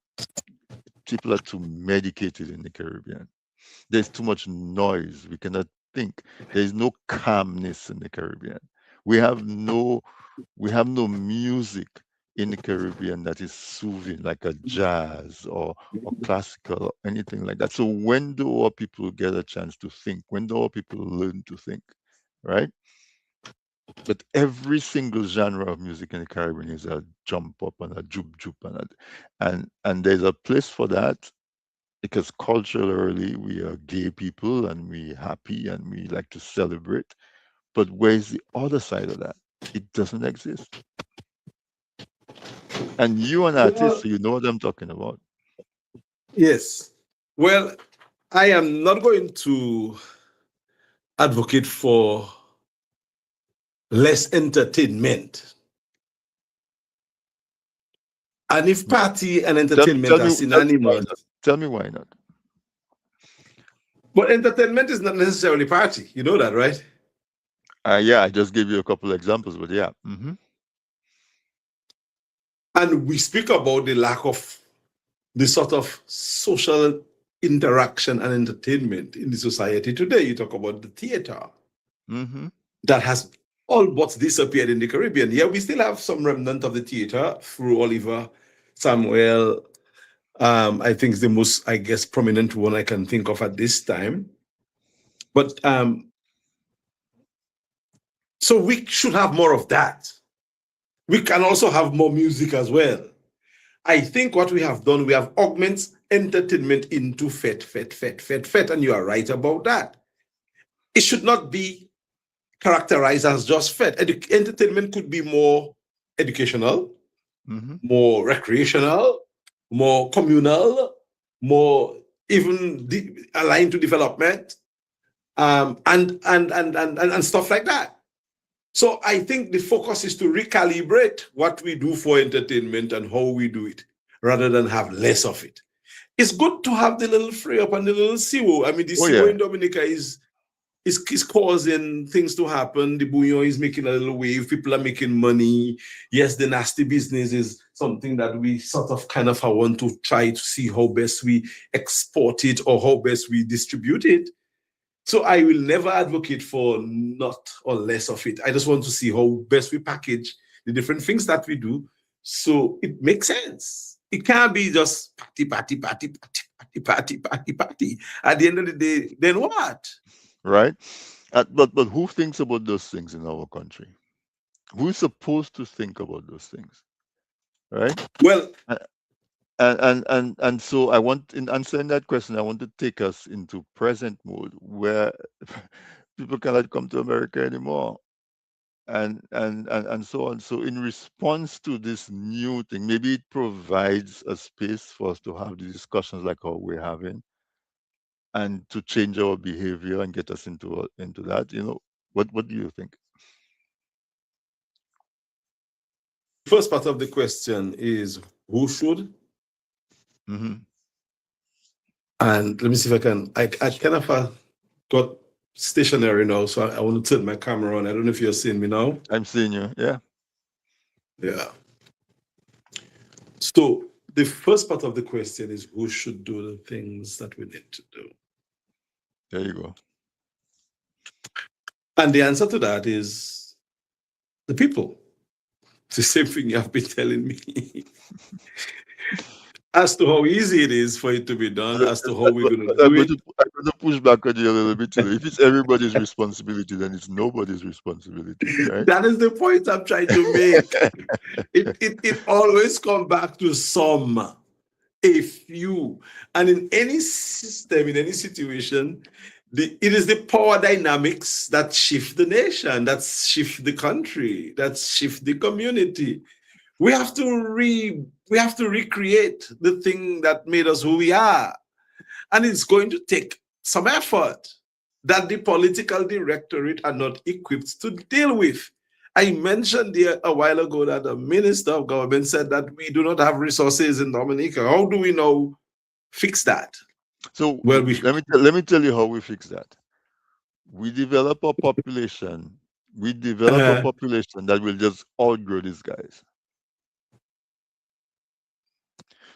people are too medicated in the Caribbean. There's too much noise. We cannot think. There's no calmness in the Caribbean. We have no music in the Caribbean that is soothing, like a jazz or classical or anything like that. So when do our people get a chance to think? When do our people learn to think? Right? But every single genre of music in the Caribbean is a jump up and a juke juke and there's a place for that because culturally we are gay people and we happy and we like to celebrate. But where's the other side of that? It doesn't exist. And you an artist, Well, so you know what I'm talking about. yes. Well, I am not going to advocate for less entertainment. And if party and entertainment are Tell me why synonymous, not. Tell me why not. but entertainment is not necessarily party. You know that, right? Yeah, I just gave you a couple examples, but yeah. Hmm. And we speak about the lack of the sort of social interaction and entertainment in the society today. You talk about the theater Hmm. that has all but disappeared in the Caribbean. Yeah, we still have some remnant of the theater through Oliver Samuel. I think is the most, I guess, prominent one I can think of at this time. But so we should have more of that. We can also have more music as well. I think what we have done, we have augmented entertainment into fet, and you are right about that. It should not be characterized as just fet. Entertainment could be more educational, Hmm. more recreational, more communal, more even aligned to development, and stuff like that. So I think the focus is to recalibrate what we do for entertainment and how we do it, rather than have less of it. It's good to have the little free up and the little siwo. I mean, the Oh siwo yeah. in Dominica is causing things to happen. The bouillon is making a little wave. People are making money. Yes, the nasty business is something that we sort of kind of want to try to see how best we export it or how best we distribute it. So I will never advocate for not or less of it. I just want to see how best we package the different things that we do so it makes sense. It can't be just party, party, party, party, party, party, party, party. At the end of the day, then what? Right. But who thinks about those things in our country? Who is supposed to think about those things? Right. Well, And so I want, in answering that question, I want to take us into present mode where people cannot come to America anymore, and so on. So in response to this new thing, maybe it provides a space for us to have the discussions like how we're having, and to change our behavior and get us into that. You know, what do you think? the first part of the question is who should? Hmm. And let me see if I can. I kind of got. stationary now, so I want to turn my camera on. I don't know if you're seeing me now. I'm seeing you. Yeah, Yeah. So the first part of the question is who should do the things that we need to do? there you go. And the answer to that is the people. It's the same thing you have been telling me as to how easy it is for it to be done, as to how we're going to do it. I'm going to push back on you a little bit today. If it's everybody's responsibility, then it's nobody's responsibility, right? That is the point I'm trying to make. It always comes back to some, a few. And in any system, in any situation, it is the power dynamics that shift the nation, that shift the country, that shift the community. We have to we have to recreate the thing that made us who we are. And it's going to take some effort that the political directorate are not equipped to deal with. I mentioned here a while ago that the Minister of Government said that we do not have resources in Dominica. How do we now fix that? So Well, let me tell you how we fix that. We develop a population. We develop a uh, population that will just outgrow these guys.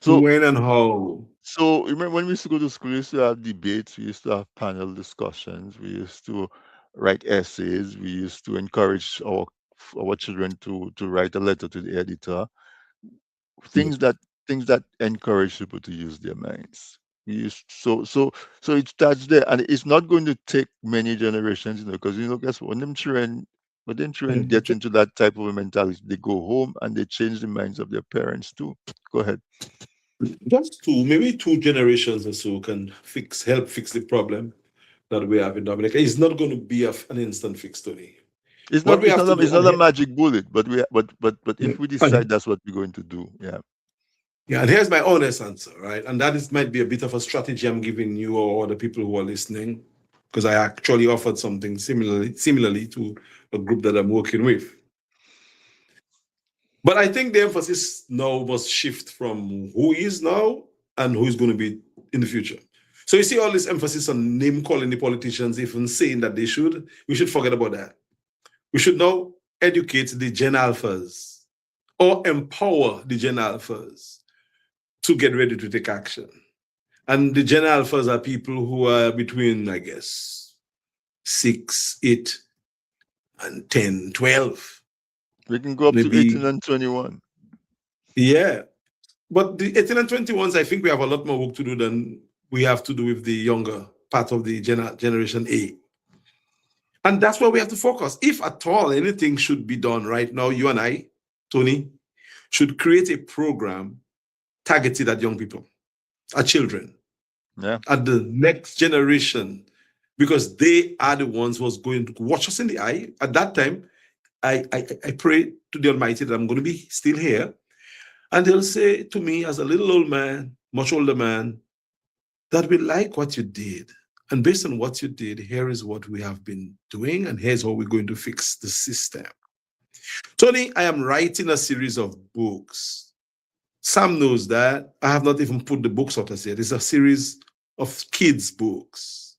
So when and how? So remember when we used to go to school, we used to have debates, we used to have panel discussions, we used to write essays, we used to encourage our children to write a letter to the editor. Things that things that encourage people to use their minds. We used so it starts there, and it's not going to take many generations, because guess what? When them children get into that type of a mentality, they go home and they change the minds of their parents too. Go ahead. Just two, maybe two generations or so can help fix the problem that we have in Dominica. It's not going to be an instant fix, Tony. It's What not. we It's have not. to It's do, not a magic bullet. But if we decide and that's what we're going to do, yeah. yeah, and here's my honest answer, right? And that is might be a bit of a strategy I'm giving you or the people who are listening, because I actually offered something similarly to a group that I'm working with. But I think the emphasis now must shift from who is now and who is going to be in the future. So you see all this emphasis on name calling the politicians, even saying that they should. We should forget about that. We should now educate the Gen Alphas or empower the Gen Alphas to get ready to take action. And the Gen Alphas are people who are between, I guess, 6, 8, and 10, 12. We can go up to 18 Maybe, and 21. yeah. But the 18 and 21s, I think we have a lot more work to do than we have to do with the younger part of the generation A. And that's where we have to focus. If at all anything should be done right now, you and I, Tony, should create a program targeted at young people, at children, Yeah. at the next generation, because they are the ones who's going to watch us in the eye. At that time, I pray to the Almighty that I'm going to be still here. And they'll say to me as a little old man, much older man, that we like what you did. And based on what you did, here is what we have been doing, and here's how we're going to fix the system. Tony, I am writing a series of books. Sam knows that. I have not even put the books out as yet. It's a series of kids' books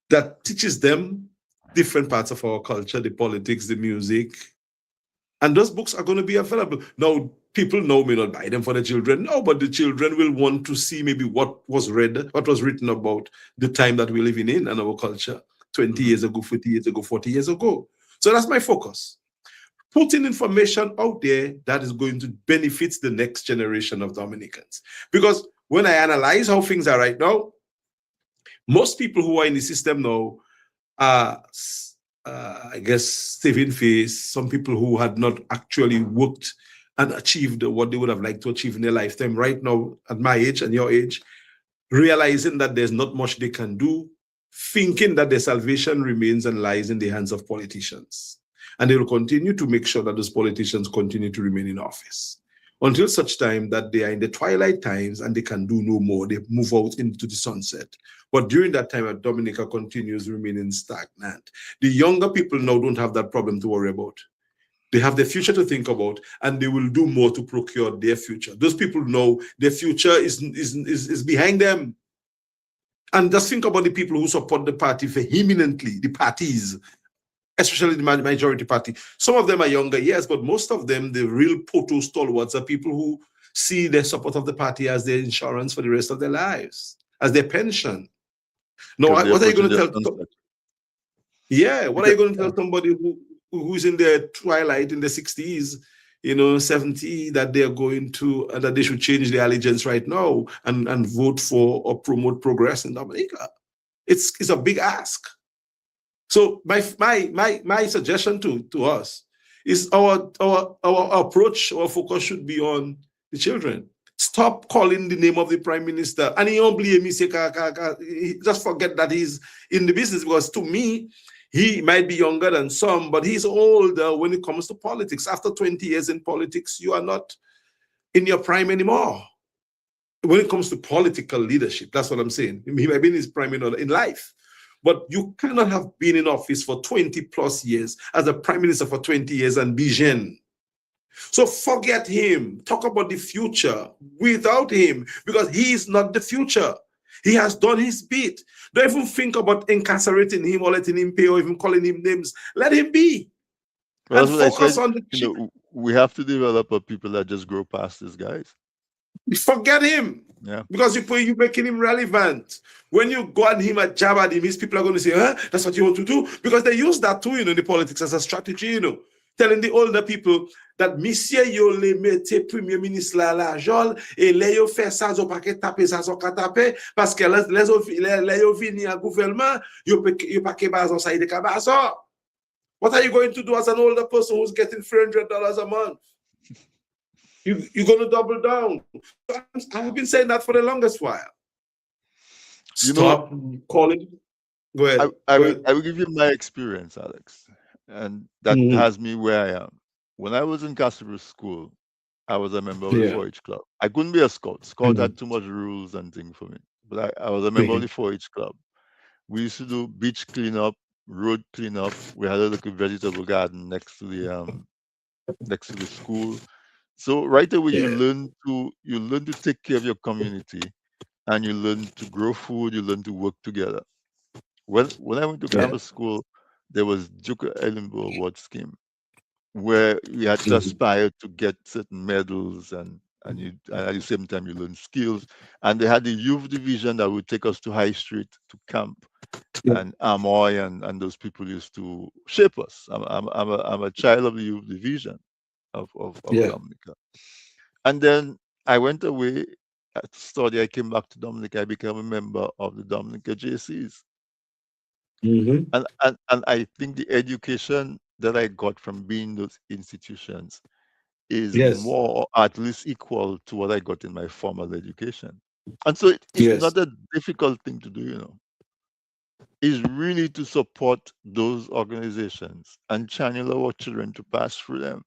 that teaches them different parts of our culture, the politics, the music. And those books are going to be available. Now, people know may not buy them for the children. No, but the children will want to see maybe what was read, what was written about the time that we're living in and our culture 20 years ago, 50 years ago, 40 years ago. So that's my focus. Putting information out there that is going to benefit the next generation of Dominicans. Because when I analyze how things are right now, most people who are in the system now are, I guess, saving face, some people who had not actually worked and achieved what they would have liked to achieve in their lifetime right now at my age and your age, realizing that there's not much they can do, thinking that their salvation remains and lies in the hands of politicians. And they will continue to make sure that those politicians continue to remain in office until such time that they are in the twilight times and they can do no more. They move out into the sunset. But during that time, Dominica continues remaining stagnant. The younger people now don't have that problem to worry about. They have their future to think about, and they will do more to procure their future. Those people know their future is behind them. And just think about the people who support the party vehemently, the parties, especially the majority party. Some of them are younger, yes, but most of them, the real poto stalwarts, are people who see the support of the party as their insurance for the rest of their lives, as their pension. No, because they're what are you approaching going to their tell? sunset. Yeah, what are Because, you going to tell somebody who's in their twilight in the 60s, 70, that they're going to that they should change their allegiance right now and vote for or promote progress in Dominica? It's a big ask. So my suggestion to us is our approach, our focus should be on the children. Stop calling the name of the prime minister. And he don't blame me, say, just forget that he's in the business, because to me, he might be younger than some, but he's older when it comes to politics. After 20 years in politics, you are not in your prime anymore. When it comes to political leadership, that's what I'm saying. He might be in his prime in life, but you cannot have been in office for 20 plus years as a prime minister for 20 years and be Jean. So forget him. Talk about the future without him, because he is not the future. He has done his bit. Don't even think about incarcerating him or letting him pay or even calling him names. Let him be well, and that's what I focus said. on the We have to develop a people that just grow past these guys. forget him, Yeah. because you're making him relevant. When you go at him and jab at him, his people are going to say, huh? That's what you want to do? Because they use that too, in the politics as a strategy, telling the older people that Monsieur yo le mette Premier Ministre la l'argent et les yo fait ça, zo pas que taper ça, zo ka taper, parce que les yo vini à gouvernement, yo pas que bazon ça, de kabazo. What are you going to do as an older person who's getting $300 a month? You're going to double down. I've been saying that for the longest while. You know, Stop calling. Go ahead. I will give you my experience, Alex, and that Mhm. has me where I am. When I was in Castleberry School, I was a member of the Yeah. 4-H club. I couldn't be a scout. Scout Mhm. had too much rules and things for me. But I was a member of Mhm. the 4-H club. We used to do beach cleanup, road cleanup. We had a little vegetable garden next to the school. So right away Yeah. you learn to take care of your community, and you learn to grow food, you learn to work together. When I went to Yeah. grammar school, there was Duke Edinburgh Award scheme where you had to Mhm. aspire to get certain medals, and at the same time you learn skills. And they had the youth division that would take us to High Street to camp, Yeah. and Amoy and those people used to shape us. I'm a child of the youth division of Yeah. Dominica. And then I went away to study. I came back to Dominica. I became a member of the Dominica JCs. Mhm. And I think the education that I got from being in those institutions is Yes. more, or at least equal to what I got in my formal education. And so it's Yes. not a difficult thing to do. Is really to support those organizations and channel our children to pass through them.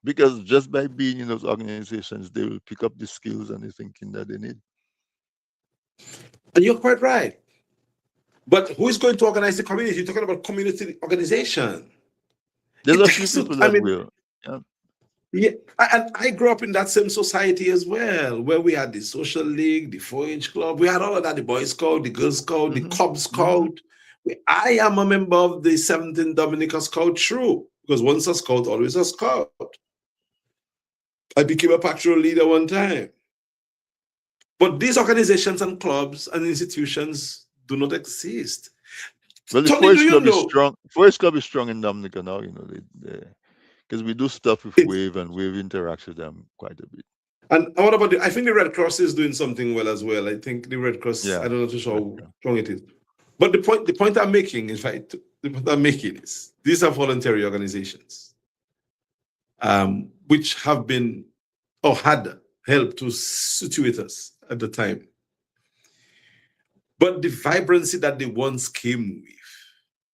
Because just by being in those organizations, they will pick up the skills and the thinking that they need. And you're quite right. But who is going to organize the community? You're talking about community organization. There's It a few doesn't, people I that mean, will. Yeah. yeah, and I grew up in that same society as well, where we had the social league, the 4-H club, we had all of that, the Boy Scout, the Girl Scout, the Hmm. Cub Hmm. Scout. I am a member of the 17th Dominica Scout Troop, because once a scout, always a scout. I became a patrol leader one time. But these organizations and clubs and institutions do not exist. Well, the Tony, do Forest you Club is know? strong. Forest Club is strong in Dominica now. Because we do stuff with It's, Wave, and Wave interacts with them quite a bit. and what about I think the Red Cross is doing something well as well. I think the Red Cross, I Yeah. don't know just how Okay. strong it is. But the point I'm making, in fact, the point I'm making is these are voluntary organizations, which have been or had helped to situate us at the time. But the vibrancy that they once came with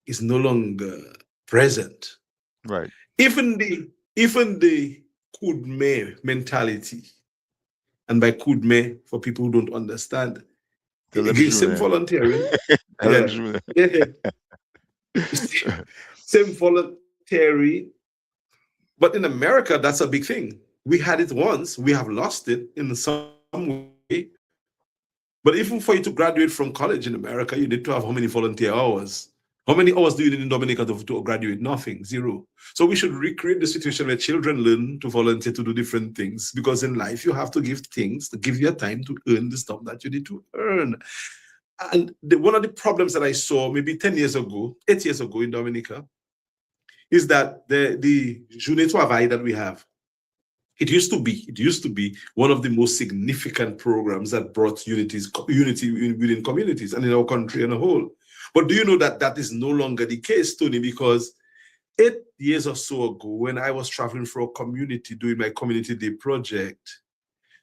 is no longer present. Right. Even the Kudme mentality, and by Kudme, for people who don't understand, Tell them same Julien. volunteering, Tell them yeah, Julien. yeah, same voluntary. But in America, that's a big thing. We had it once, we have lost it in some way. But even for you to graduate from college in America, you need to have how many volunteer hours? How many hours do you need in Dominica to graduate? Nothing, zero. So we should recreate the situation where children learn to volunteer to do different things, because in life you have to give things, to give your time to earn the stuff that you need to earn. And one of the problems that I saw maybe 10 years ago, 8 years ago in Dominica, is that the Journée Travail that we have, it used to be one of the most significant programs that brought unity within communities and in our country and a whole. But do you know that that is no longer the case, Tony? Because 8 years or so ago, when I was traveling for a community doing my community day project,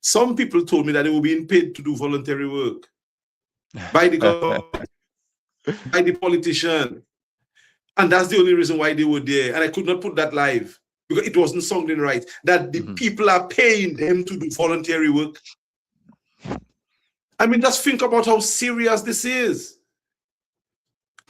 some people told me that they were being paid to do voluntary work by the government, by the politician. And that's the only reason why they were there. And I could not put that live because it wasn't sounding right. That the people are paying them to do voluntary work. I mean, just think about how serious this is.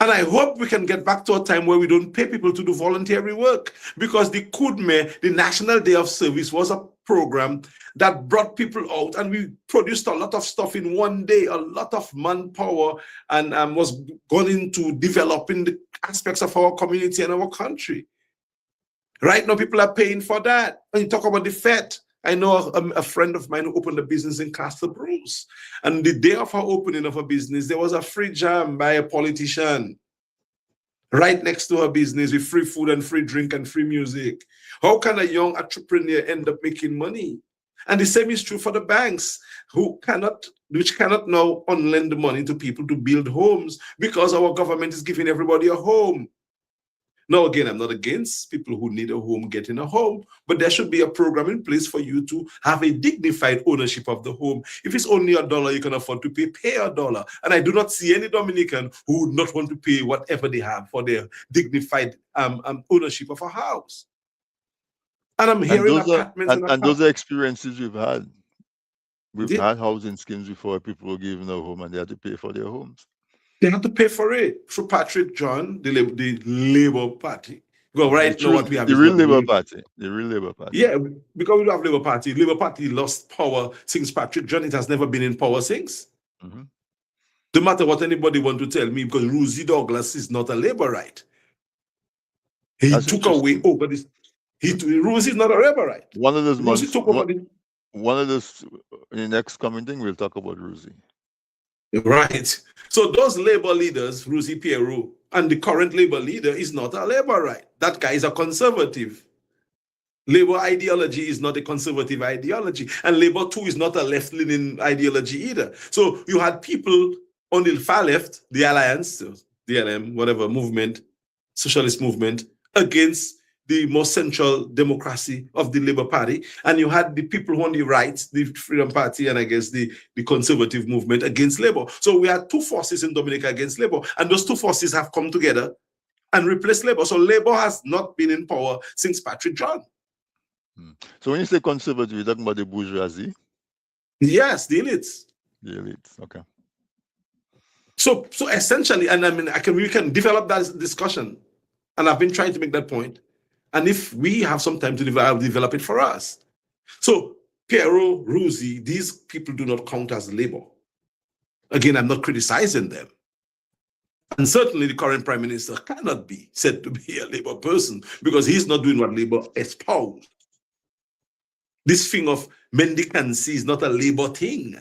And I hope we can get back to a time where we don't pay people to do voluntary work, because the KUDME, the National Day of Service, was a program that brought people out, and we produced a lot of stuff in one day, a lot of manpower, and was gone into developing the aspects of our community and our country. Right now, people are paying for that. And you talk about the FET. I know a friend of mine who opened a business in Castle Bruce. And the day of her opening of a business, there was a free jam by a politician right next to her business with free food and free drink and free music. How can a young entrepreneur end up making money? And the same is true for the banks, which cannot now unlend money to people to build homes because our government is giving everybody a home. Now, again, I'm not against people who need a home getting a home, but there should be a program in place for you to have a dignified ownership of the home. If it's only $1 you can afford to pay $1. And I do not see any Dominican who would not want to pay whatever they have for their dignified ownership of a house. And I'm And hearing those are apartments and and those apartments. are experiences we've had. We've They, had housing schemes before people were given a home and they had to pay for their homes. they have to pay for it through Patrick John, the Labour Party. Well, right now, what we have The is real not Labour Labour. Party. The real Labour Party. Yeah, because we don't have Labour Party. Labour Party lost power since Patrick John. It has never been in power since. Hmm. No matter what anybody want to tell me, because Rosie Douglas is not a Labourite. He That's took away interesting. over this. Rosie is not a Labourite. One of those Rosie months, took over the one of those in the next coming thing, we'll talk about Rosie. right. So those Labour leaders, Rosie Pierrot, and the current Labour leader is not a Labourite. That guy is a conservative. Labour ideology is not a conservative ideology, and Labour too is not a left-leaning ideology either. So you had people on the far left, the Alliance, DLM, whatever movement, socialist movement, against the more central democracy of the Labour Party, and you had the people on the right, the Freedom Party, and I guess the conservative movement against Labour. So we had two forces in Dominica against Labour, and those two forces have come together and replaced Labour. So Labour has not been in power since Patrick John. So when you say conservative, you're talking about the bourgeoisie? Yes, the elites. The elites, okay. So essentially, and I mean, we can develop that discussion, and I've been trying to make that point. And if we have some time to develop it for us. So Piero, Rosie, these people do not count as labor. Again, I'm not criticizing them. And certainly the current prime minister cannot be said to be a labor person because he's not doing what labor espoused. This thing of mendicancy is not a labor thing.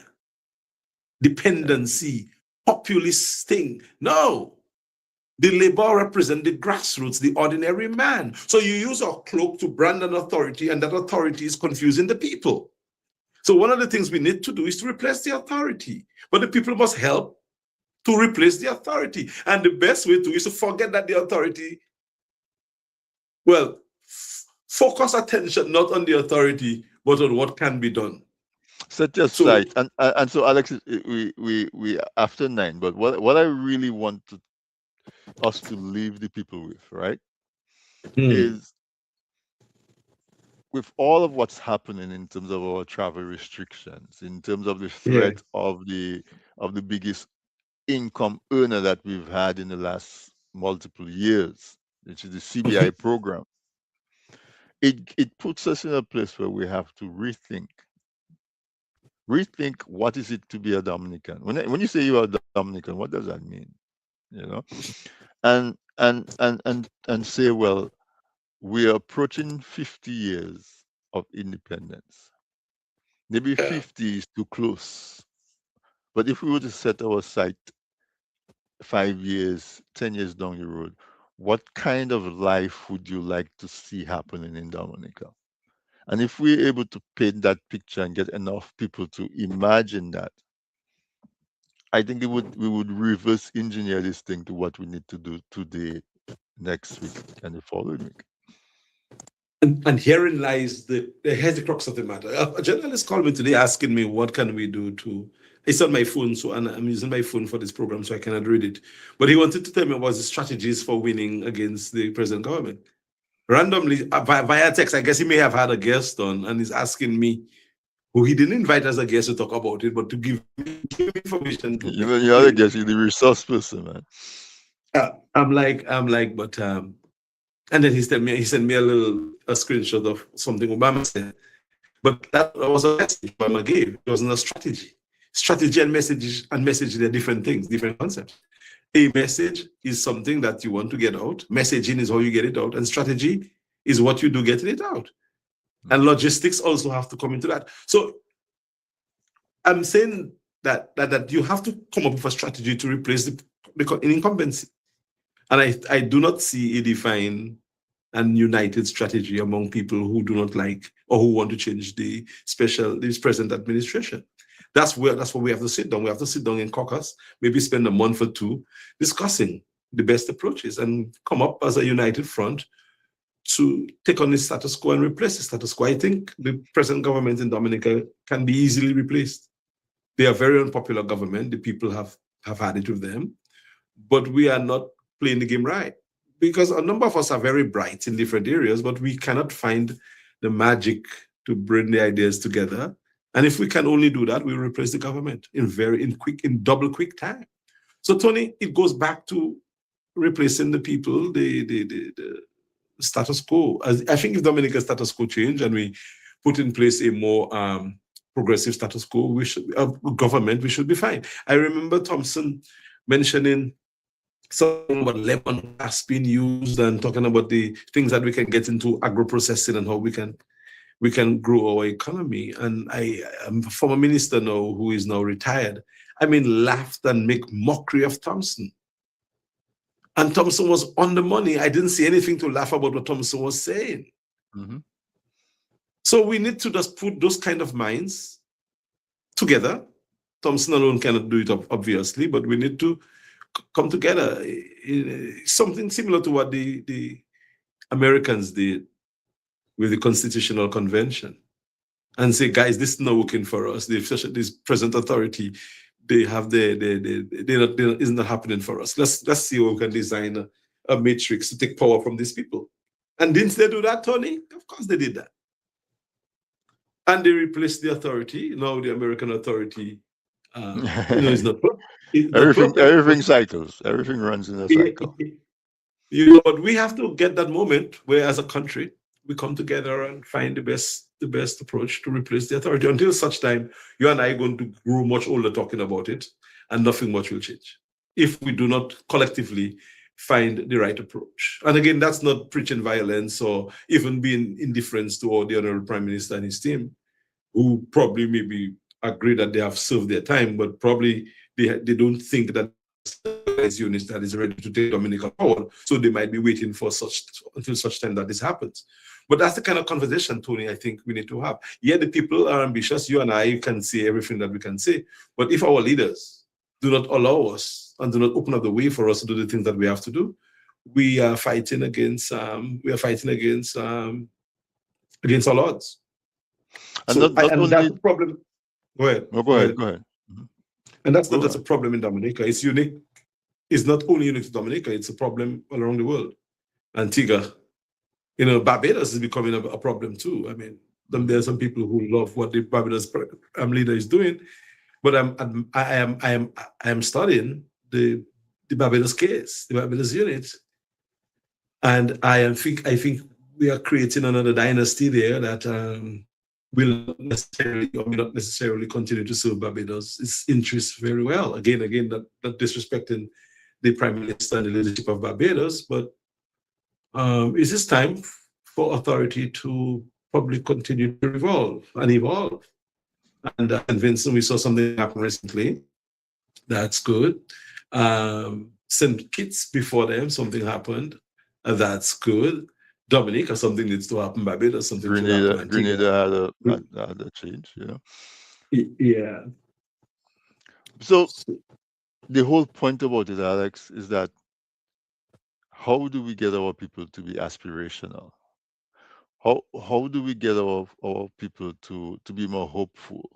Dependency, populist thing. No. The labor represent the grassroots, the ordinary man. So you use a cloak to brand an authority, and that authority is confusing the people. So one of the things we need to do is to replace the authority. But the people must help to replace the authority. And the best way to is to forget that the authority, well, focus attention not on the authority, but on what can be done. Set your So, sight. And so Alex, we after 9, but what I really want us to leave the people with, right, is with all of what's happening in terms of our travel restrictions, in terms of the yeah. threat of the biggest income earner that we've had in the last multiple years, which is the CBI program, it puts us in a place where we have to rethink Rethink what is it to be a Dominican. When you say you are a Dominican, what does that mean? You know, and say, well, we are approaching 50 years of independence. Maybe Yeah. 50 is too close. But if we were to set our sight 5 years, 10 years down the road, what kind of life would you like to see happening in Dominica? And if we're able to paint that picture and get enough people to imagine that, I think we would reverse engineer this thing to what we need to do today, next week, and the following week. And herein lies here's the crux of the matter. A journalist called me today asking me what can we do to. It's on my phone, so and I'm using my phone for this program, so I cannot read it. But he wanted to tell me about the strategies for winning against the present government. Randomly, via text, I guess he may have had a guest on, and he's asking me, who he didn't invite as a guest to talk about it, but to give information to You know, the other guess you're the resource person, man. but and then he sent me a screenshot of something Obama said. But that was a message Obama gave. It wasn't a strategy. Strategy and message, they're different things, different concepts. A message is something that you want to get out. Messaging is how you get it out, and strategy is what you do getting it out. And logistics also have to come into that. So I'm saying that you have to come up with a strategy to replace the incumbency. And I do not see a defined and united strategy among people who do not like or who want to change this present administration. That's what we have to sit down. We have to sit down in caucus, maybe spend a month or two discussing the best approaches and come up as a united front to take on the status quo and replace the status quo. I think the present government in Dominica can be easily replaced. They are very unpopular government. The people have had it with them, but we are not playing the game right because a number of us are very bright in different areas, but we cannot find the magic to bring the ideas together. And if we can only do that, we replace the government in double quick time. So Tony, it goes back to replacing the people, the status quo. I think if Dominica's status quo change and we put in place a more progressive status quo, government, we should be fine. I remember Thompson mentioning something about lemon grass being used and talking about the things that we can get into agro-processing and how we can grow our economy. And I'm a former minister now who is now retired. I mean, laughed and make mockery of Thompson. And Thompson was on the money. I didn't see anything to laugh about what Thompson was saying. Mm-hmm. So we need to just put those kind of minds together. Thompson alone cannot do it, obviously, but we need to come together. Something similar to what the Americans did with the Constitutional Convention, and say, guys, this is not working for us. This present authority, isn't not happening for us. Let's see how we can design a matrix to take power from these people. And didn't they do that, Tony? Of course they did that. And they replaced the authority. Now the American authority, is not perfect. Everything cycles. Everything runs in a cycle. But we have to get that moment where, as a country, we come together and find the best approach to replace the authority. Until such time, you and I are going to grow much older talking about it, and nothing much will change if we do not collectively find the right approach. And again, that's not preaching violence or even being indifference to the Honorable Prime Minister and his team, who probably maybe agree that they have served their time, but probably they don't think that unit that is ready to take Dominican power, so they might be waiting for until such time that this happens. But that's the kind of conversation, Tony, I think we need to have. Yeah, the people are ambitious. You and I can say everything that we can say, but if our leaders do not allow us and do not open up the way for us to do the things that we have to do, we are fighting against our odds. And that's the problem. Go ahead. Go ahead. Mm-hmm. And that's a problem in Dominica. It's unique. It's not only unique to Dominica, it's a problem all around the world. Antigua, Barbados is becoming a problem too. I mean, there are some people who love what the Barbados leader is doing, but I am studying the Barbados case, the Barbados unit, and I think we are creating another dynasty there that will not necessarily or may not necessarily continue to serve Barbados' its interests very well. Again, not disrespecting the Prime Minister and the leadership of Barbados, but is this time for authority to probably continue to revolve and evolve? And Vincent, we saw something happen recently. That's good. St. Kitts before them, something happened. That's good. Dominica, something needs to happen. Barbados, something should happen. Grenada Antigua. had a change, Yeah. So the whole point about it, Alex, is that how do we get our people to be aspirational? How do we get our people to be more hopeful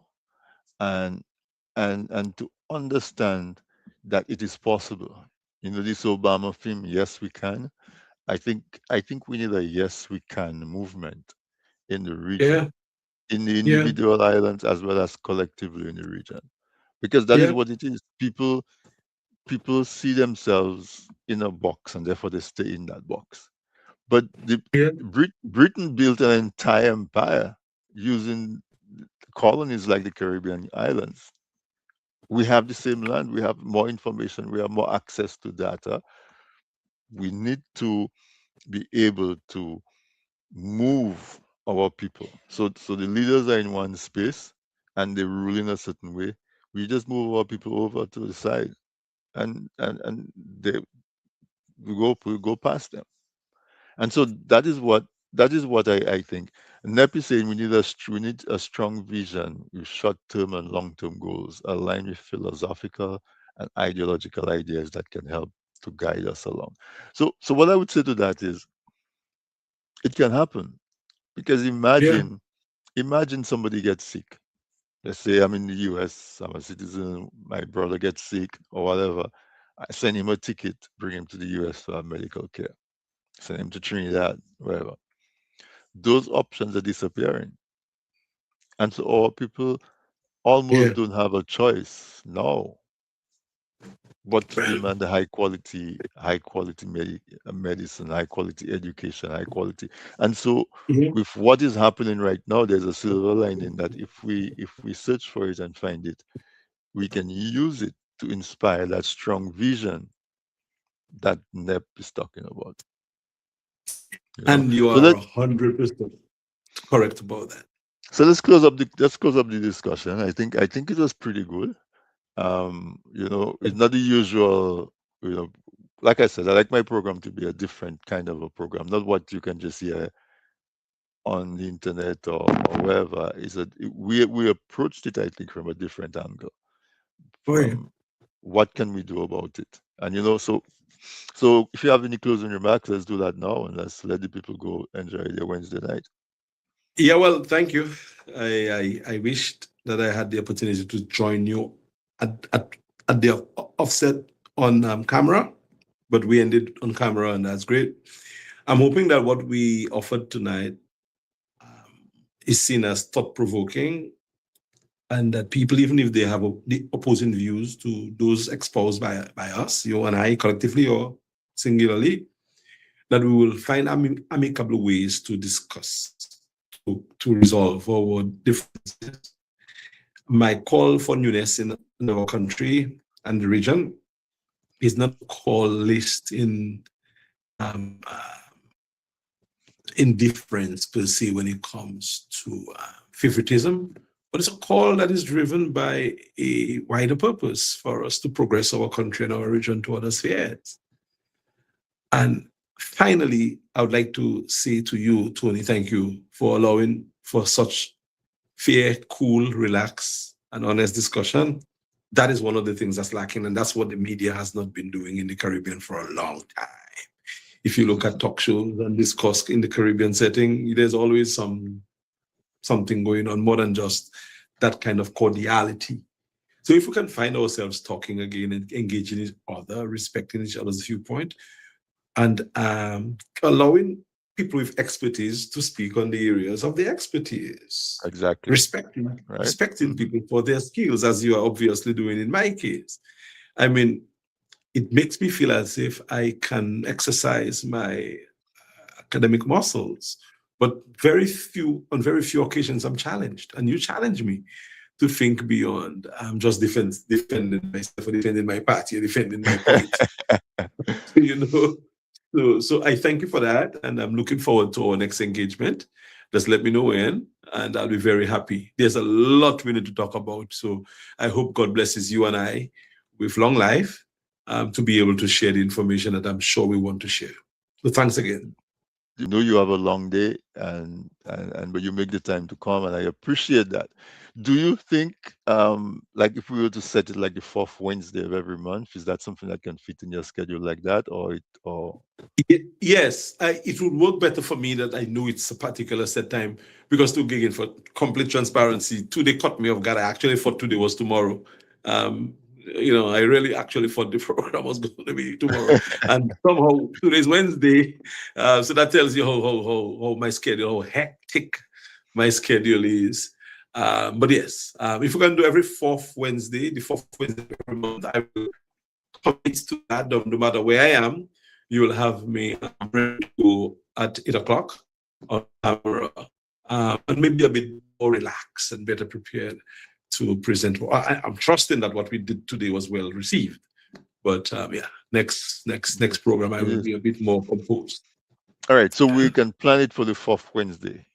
and and to understand that it is possible? This Obama theme, yes we can. I think we need a yes we can movement in the region, Yeah. in the Yeah. individual islands as well as collectively in the region. Because that is Yeah. what it is. People see themselves in a box and therefore they stay in that box. But Yeah. Britain built an entire empire using colonies like the Caribbean islands. We have the same land, we have more information, we have more access to data. We need to be able to move our people. So the leaders are in one space and they rule in a certain way. We just move our people over to the side and they we go past them. And so that is what I think. NEP is saying we need a strong vision with short-term and long-term goals aligned with philosophical and ideological ideas that can help to guide us along. So what I would say to that is it can happen because Yeah. imagine somebody gets sick. Let's say I'm in the US, I'm a citizen, my brother gets sick or whatever. I send him a ticket, bring him to the US to have medical care. Send him to Trinidad, wherever. Those options are disappearing. And so our people almost Yeah. don't have a choice now but to Well, demand a high quality medicine, high quality education, high quality. And so yeah. with what is happening right now, there's a silver lining that if we search for it and find it, we can use it to inspire that strong vision that NEP is talking about. And you So are 100% correct about that. let's close up the discussion. I think it was pretty good. It's not the usual, you know, like I said, I like my program to be a different kind of a program, not what you can just hear on the internet or wherever. Is that we approached it, I think, from a different angle. Oh, yeah. From what can we do about it? And so if you have any closing remarks, let's do that now and let's let the people go enjoy their Wednesday night. Yeah, well, thank you. I wished that I had the opportunity to join you at the offset on camera, but we ended on camera, and that's great. I'm hoping that what we offered tonight is seen as thought provoking, and that people, even if they have the opposing views to those exposed by us, you and I, collectively or singularly, that we will find amicable ways to discuss, to resolve our differences. My call for newness in our country and the region is not a call list um, uh, in difference per se when it comes to favoritism, but it's a call that is driven by a wider purpose for us to progress our country and our region to other spheres. And finally, I would like to say to you, Tony, thank you for allowing for such fair, cool, relaxed, and honest discussion. That is one of the things that's lacking, and that's what the media has not been doing in the Caribbean for a long time. If you look at talk shows and discuss in the Caribbean setting, there's always something going on more than just that kind of cordiality. So if we can find ourselves talking again and engaging each other, respecting each other's viewpoint, and allowing people with expertise to speak on the areas of their expertise, Exactly. Right. respecting people for their skills, as you are obviously doing in my case. I mean, it makes me feel as if I can exercise my academic muscles, But on very few occasions, I'm challenged, and you challenge me to think beyond just defending myself or defending my party or defending my point. you know. So I thank you for that, and I'm looking forward to our next engagement. Just let me know when, and I'll be very happy. There's a lot we need to talk about, so I hope God blesses you and I with long life to be able to share the information that I'm sure we want to share. So thanks again. You know you have a long day, and but you make the time to come, and I appreciate that. Do you think, like, if we were to set it like the fourth Wednesday of every month, is that something that can fit in your schedule like that, or Yes, it would work better for me that I know it's a particular set time because again, for complete transparency, today caught me off guard. I actually thought today was tomorrow. I really actually thought the program was going to be tomorrow, and somehow today's Wednesday. So that tells you how my schedule, how hectic my schedule is. But yes, if we can do every fourth Wednesday, the fourth Wednesday of every month, I will commit to that. No matter where I am, you will have me ready to go at 8 o'clock on camera, and maybe a bit more relaxed and better prepared to present. I'm trusting that what we did today was well received. But yeah, next program I it will is? be a bit more composed. All right, so we can plan it for the fourth Wednesday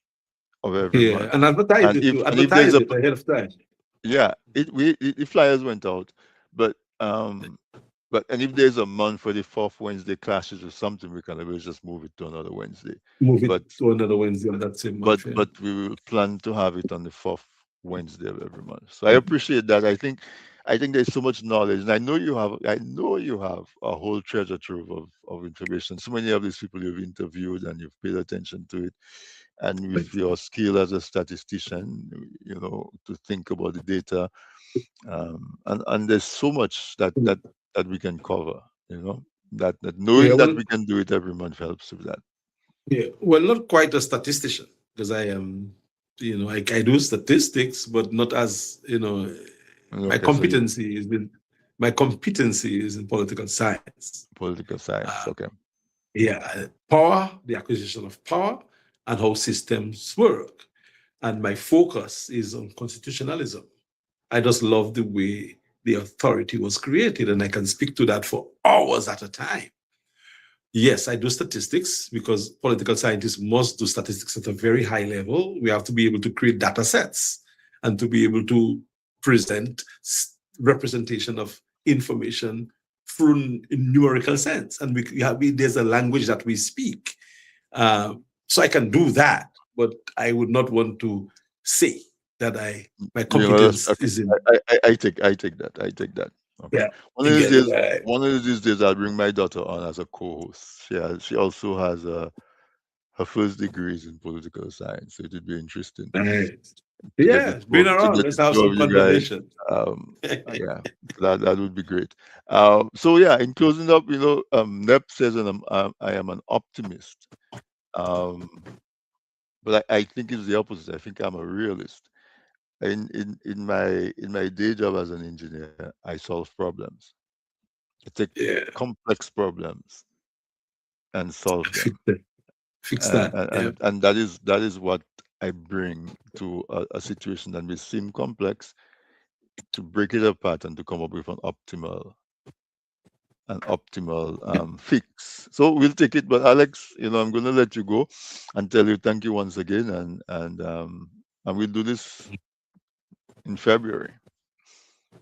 of every Yeah, month. and advertise And it too. if there's Advertise a it ahead of time. yeah, the flyers went out, but and if there's a month for the fourth Wednesday clashes or something, we can always just move it to another Wednesday. Move it But to another Wednesday on that same month. Yeah. but we will plan to have it on the fourth Wednesday of every month. So I appreciate that. I think there's so much knowledge, and I know you have a whole treasure trove of information. So many of these people you've interviewed and you've paid attention to it, and with your skill as a statistician, to think about the data, and there's so much that we can cover. That Yeah. knowing that Well, we can do it every month helps with that. yeah. Well, not quite a statistician because I am, I do statistics, but not as my Okay, so you competency is in my competency is in political science. political science. Uh, Okay. yeah, power, the acquisition of power, and how systems work. And my focus is on constitutionalism. I just love the way the authority was created, and I can speak to that for hours at a time. Yes, I do statistics because political scientists must do statistics at a very high level. We have to be able to create data sets and to be able to present representation of information through in numerical sense. And there's a language that we speak. So I can do that, but I would not want to say that my competence Okay. is in. I take that. I take that. Okay. Yeah, One you of these get it. days, one of these days, I'll bring my daughter on as a co-host. She also has her first degree is in political science, so it would be interesting Right. to get the Yeah, two bring of, to around. get Let's the have two of some you guys. conversation. Yeah, that would be great. So yeah, in closing up, Nep says, and I am an optimist. Um, but I think it's the opposite. I think I'm a realist. In my day job as an engineer, I solve problems. I take Yeah, complex problems and solve fix them, that. Fix and that. and, Yeah, and and that is what I bring to a situation that may seem complex, to break it apart and to come up with an optimal fix. So we'll take it. But Alex, I'm going to let you go and tell you thank you once again, and we'll do this in February.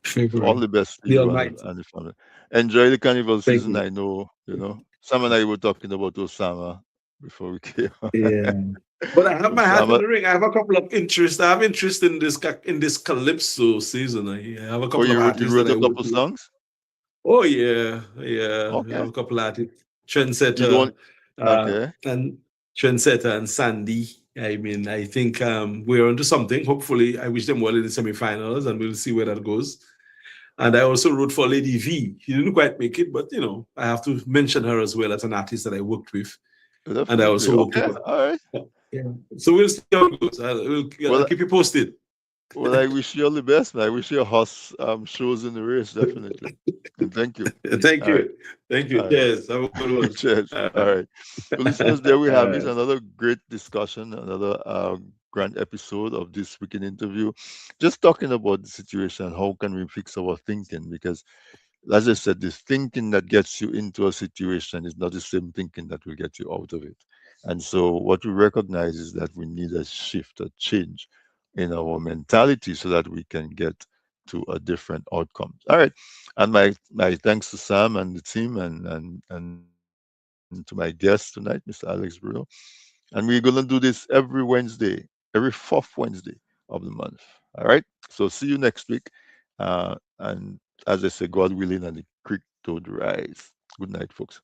So all February. the best to The you and Almighty. and the family. Enjoy the carnival Thank season. you. I know, Sam and I were talking about Osama before we came. Yeah. But I have my hat in Osama, the ring. I have a couple of interests. I have interest in this calypso season. I have a oh, couple of you artists that wrote I a work couple with. songs. Oh yeah, yeah. I have Okay, a couple of artists. you don't. Trendsetter, Okay, and Trendsetter and Sandy. I mean, I think we're onto something. Hopefully, I wish them well in the semifinals, and we'll see where that goes. And I also wrote for Lady V. She didn't quite make it, but I have to mention her as well as an artist that I worked with. And I definitely. also worked Okay, with. all right. Yeah. So we'll see how it goes. I'll Well, keep you posted. Well, I wish you all the best, man. I wish your horse shows in the race, definitely. And thank you. Thank All right. you. Thank you. All right. Cheers. Have a good one. Cheers. All right. Well, listeners, there we have it. Uh, Another great discussion, another grand episode of this weekend interview. Just talking about the situation, how can we fix our thinking? Because, as I said, the thinking that gets you into a situation is not the same thinking that will get you out of it. And so, what we recognize is that we need a shift, a change in our mentality so that we can get to a different outcome. All right. And my thanks to Sam and the team and to my guest tonight, Mr. Alex Bruno. And we're gonna do this every Wednesday, every fourth Wednesday of the month. All right. So see you next week. And as I say, God willing, and the creek don't rise. Good night, folks.